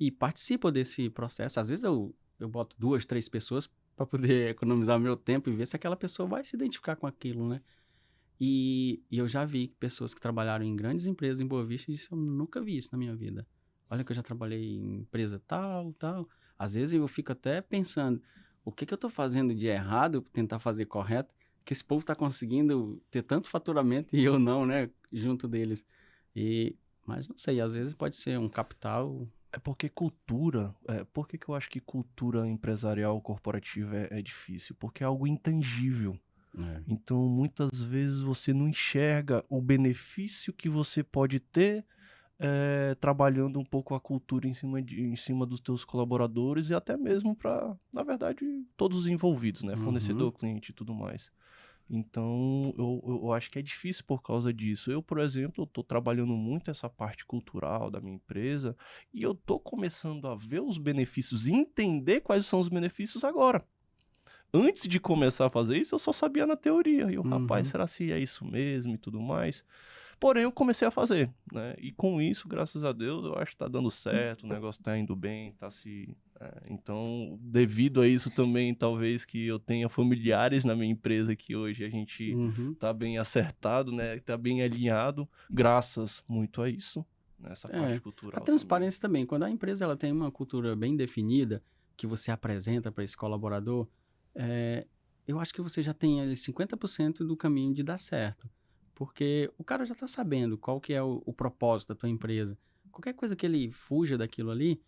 e participam desse processo. Às vezes eu boto 2, 3 pessoas para poder economizar meu tempo e ver se aquela pessoa vai se identificar com aquilo, né? E eu já vi pessoas que trabalharam em grandes empresas em Boa Vista e disse, eu nunca vi isso na minha vida. Olha que eu já trabalhei em empresa tal, tal. Às vezes eu fico até pensando, o que eu estou fazendo de errado para tentar fazer correto, que esse povo está conseguindo ter tanto faturamento e eu não, né, junto deles. Mas não sei, às vezes pode ser um capital. É porque cultura, por que que eu acho que cultura empresarial corporativa é difícil? Porque é algo intangível. Então, muitas vezes você não enxerga o benefício que você pode ter trabalhando um pouco a cultura em cima dos teus colaboradores e até mesmo para, na verdade, todos os envolvidos, né? Fornecedor, cliente e tudo mais. Então, eu acho que é difícil por causa disso. Eu, por exemplo, estou trabalhando muito essa parte cultural da minha empresa e eu estou começando a ver os benefícios e entender quais são os benefícios agora. Antes de começar a fazer isso, eu só sabia na teoria. E eu, rapaz, será que é isso mesmo e tudo mais? Porém, eu comecei a fazer, né? E com isso, graças a Deus, eu acho que tá dando certo, o negócio tá indo bem, tá se... Então, devido a isso também, talvez que eu tenha familiares na minha empresa que hoje a gente tá bem acertado, né? Tá bem alinhado, graças muito a isso, nessa parte cultural. A transparência também. Quando a empresa ela tem uma cultura bem definida, que você apresenta para esse colaborador, eu acho que você já tem ali 50% do caminho de dar certo. Porque o cara já está sabendo qual que é o propósito da tua empresa. Qualquer coisa que ele fuja daquilo ali,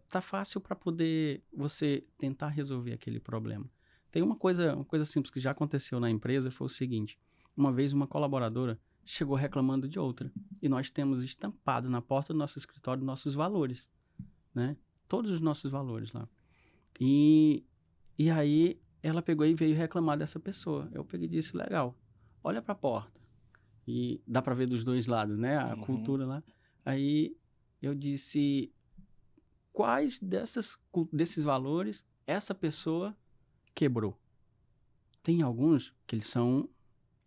tá fácil para poder você tentar resolver aquele problema. Tem uma coisa simples que já aconteceu na empresa, foi o seguinte. Uma vez uma colaboradora chegou reclamando de outra. E nós temos estampado na porta do nosso escritório nossos valores, né? Todos os nossos valores lá. E aí ela pegou e veio reclamar dessa pessoa. Eu peguei e disse, legal, olha para a porta. E dá para ver dos dois lados, né? A cultura lá. Aí eu disse, quais desses valores essa pessoa quebrou? Tem alguns que eles são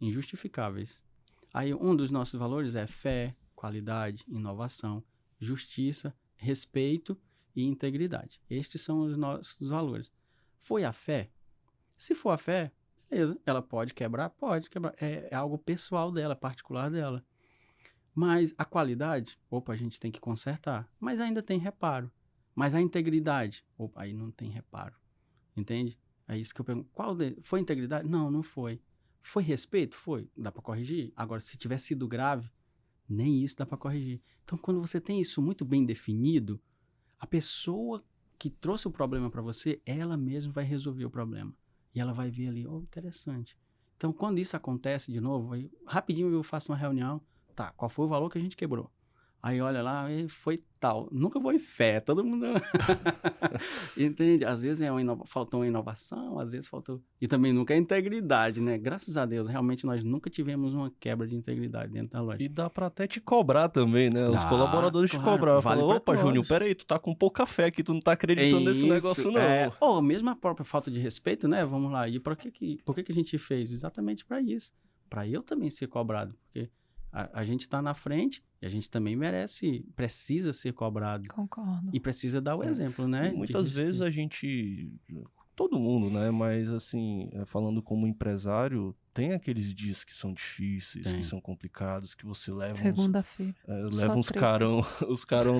injustificáveis. Aí um dos nossos valores é fé, qualidade, inovação, justiça, respeito e integridade. Estes são os nossos valores. Foi a fé? Se for a fé, beleza, ela pode quebrar? Pode quebrar. É algo pessoal dela, particular dela. Mas a qualidade, a gente tem que consertar. Mas ainda tem reparo. Mas a integridade, aí não tem reparo. Entende? É isso que eu pergunto. Foi integridade? Não, não foi. Foi respeito? Foi. Dá para corrigir? Agora, se tiver sido grave, nem isso dá para corrigir. Então, quando você tem isso muito bem definido, a pessoa que trouxe o problema para você, ela mesma vai resolver o problema. E ela vai ver ali, interessante. Então, quando isso acontece de novo, aí, rapidinho eu faço uma reunião. Tá, qual foi o valor que a gente quebrou? Aí olha lá, foi tal. Nunca foi fé, todo mundo... Entende? Às vezes faltou uma inovação, às vezes faltou... E também nunca é integridade, né? Graças a Deus, realmente nós nunca tivemos uma quebra de integridade dentro da loja. E dá pra até te cobrar também, né? Os colaboradores te cobrar. Vale Falam, opa, Júnior, peraí, tu tá com pouca fé aqui, tu não tá acreditando nesse negócio, não. Ou mesmo a própria falta de respeito, né? Vamos lá, e por que a gente fez? Exatamente para isso. Para eu também ser cobrado, porque a gente está na frente e a gente também precisa ser cobrado. Concordo. E precisa dar o exemplo, né? E muitas vezes a gente, todo mundo, né? Mas assim, falando como empresário, tem aqueles dias que são difíceis, que são complicados, que você leva Segunda-feira. Leva os carão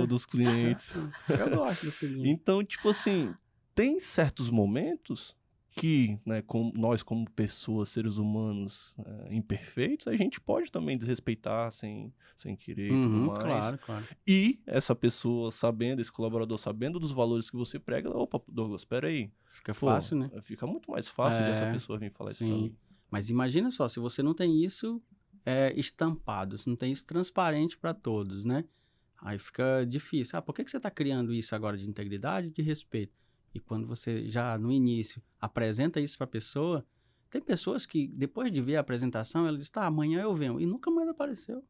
dos clientes. Eu gosto desse dia. Então, tipo assim, tem certos momentos que, né, nós como pessoas, seres humanos imperfeitos, a gente pode também desrespeitar sem querer e tudo mais. Claro. E essa pessoa sabendo, esse colaborador sabendo dos valores que você prega, opa, Douglas, peraí. Fica fácil, né? Fica muito mais fácil de essa pessoa vir falar isso pra mim. Mas imagina só, se você não tem isso estampado, se não tem isso transparente para todos, né? Aí fica difícil. Por que você está criando isso agora de integridade e de respeito? E quando você já, no início, apresenta isso para a pessoa, tem pessoas que, depois de ver a apresentação, ela diz, tá, amanhã eu venho. E nunca mais apareceu.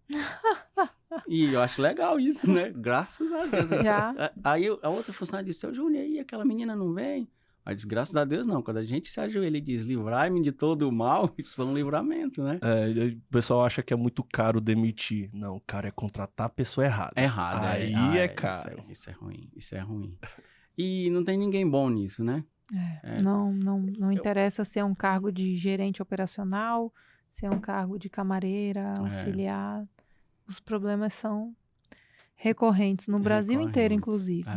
E eu acho legal isso, né? Graças a Deus. Já. Aí a outra funcionária disse, Júnior, aí aquela menina não vem? Aí diz, graças a Deus não. Quando a gente se ajoelha e diz, livrai-me de todo o mal, isso foi um livramento, né? O pessoal acha que é muito caro demitir. Não, cara, é contratar a pessoa errada. Aí é caro. Isso é ruim. E não tem ninguém bom nisso, né? Não interessa se é um cargo de gerente operacional, se é um cargo de camareira, auxiliar. Os problemas são recorrentes no Brasil inteiro, inclusive.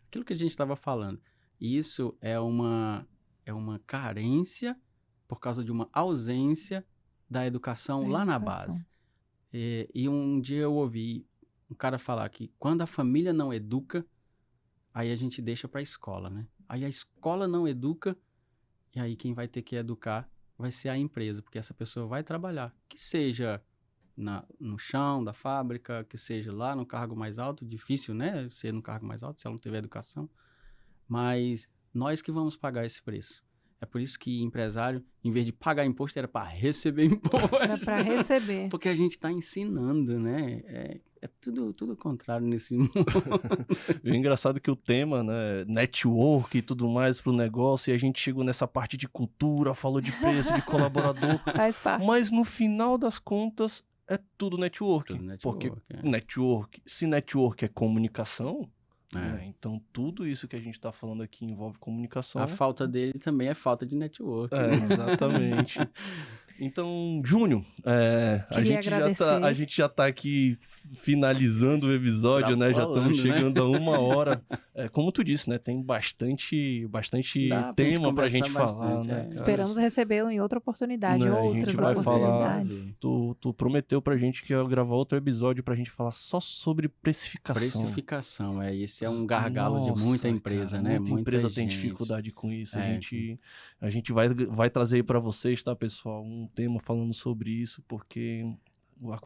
Aquilo que a gente estava falando, isso é uma carência por causa de uma ausência da educação lá na base. E um dia eu ouvi um cara falar que quando a família não educa, aí a gente deixa para a escola, né? Aí a escola não educa, e aí quem vai ter que educar vai ser a empresa, porque essa pessoa vai trabalhar, que seja no chão da fábrica, que seja lá no cargo mais alto, difícil, né, ser no cargo mais alto se ela não tiver educação, mas nós que vamos pagar esse preço. É por isso que empresário, em vez de pagar imposto, era para receber imposto. Era para receber. Porque a gente está ensinando, né? É tudo contrário nesse mundo. É engraçado que o tema, né, network e tudo mais para o negócio, e a gente chegou nessa parte de cultura, falou de preço, de colaborador. Faz parte. Mas no final das contas, é tudo network. Porque se network é comunicação, então tudo isso que a gente está falando aqui envolve comunicação. A falta dele também é falta de network. Exatamente. Então, Júnior, a gente já tá aqui finalizando o episódio, né? Já estamos chegando a 1 hora. Como tu disse, né? Tem bastante tema pra gente falar, né? Esperamos recebê-lo em outra oportunidade, né? outras a gente vai oportunidades. Falar, tu prometeu pra gente que ia gravar outro episódio pra gente falar só sobre precificação. Precificação, esse é um gargalo de muita empresa, né? Muita empresa tem dificuldade com isso. A gente vai trazer aí pra vocês, tá, pessoal? Um tema falando sobre isso, porque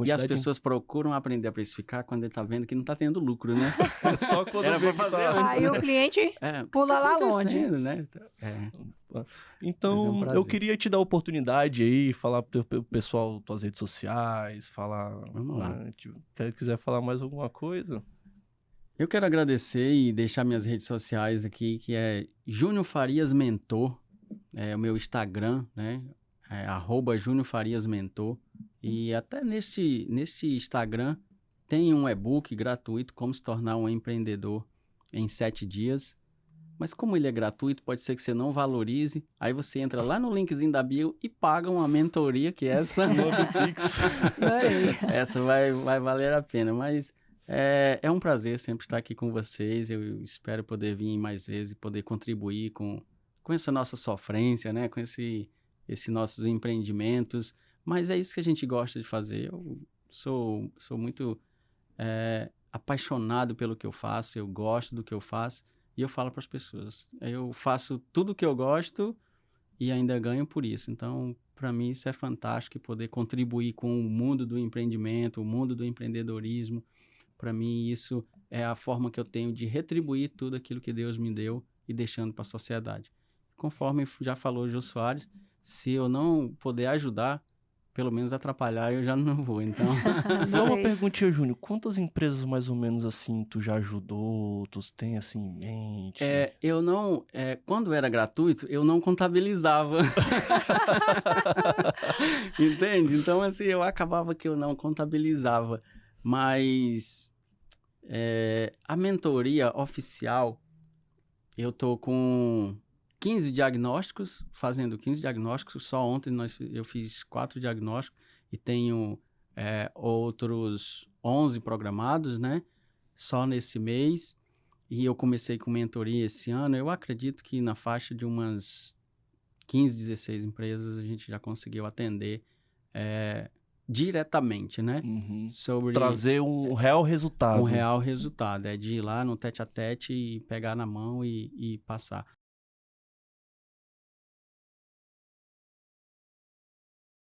e as pessoas procuram aprender a precificar quando ele tá vendo que não tá tendo lucro, né? É só quando era pra fazer antes, aí o cliente pula lá longe. Né? Então, eu queria te dar a oportunidade aí, falar pro pessoal tuas redes sociais, falar... Vamos lá. Se quiser falar mais alguma coisa... Eu quero agradecer e deixar minhas redes sociais aqui, que é Júnior Farias Mentor, é o meu Instagram, né? @Júnior Farias Mentor. E até neste Instagram tem um e-book gratuito, como se tornar um empreendedor em 7 dias. Mas como ele é gratuito, pode ser que você não valorize. Aí você entra lá no linkzinho da bio e paga uma mentoria, que essa essa vai valer a pena. Mas é um prazer sempre estar aqui com vocês. Eu espero poder vir mais vezes e poder contribuir com essa nossa sofrência, né? Com esses nossos empreendimentos. Mas é isso que a gente gosta de fazer. Eu sou muito apaixonado pelo que eu faço, eu gosto do que eu faço e eu falo para as pessoas. Eu faço tudo o que eu gosto e ainda ganho por isso. Então, para mim, isso é fantástico, poder contribuir com o mundo do empreendimento, o mundo do empreendedorismo. Para mim, isso é a forma que eu tenho de retribuir tudo aquilo que Deus me deu e deixando para a sociedade. Conforme já falou o Jô Soares, se eu não puder ajudar, pelo menos atrapalhar, eu já não vou, então... Só uma perguntinha, Júnior. Quantas empresas, mais ou menos, assim, tu já ajudou? Tu tem, assim, em mente? Eu não... quando era gratuito, eu não contabilizava. Entende? Então, assim, eu acabava que eu não contabilizava. Mas a mentoria oficial, eu tô com 15 diagnósticos, fazendo 15 diagnósticos. Só ontem eu fiz 4 diagnósticos e tenho outros 11 programados, né? Só nesse mês. E eu comecei com mentoria esse ano. Eu acredito que na faixa de umas 15, 16 empresas a gente já conseguiu atender diretamente, né? Trazer um real resultado. Um real resultado. De ir lá no tete a tete e pegar na mão e passar.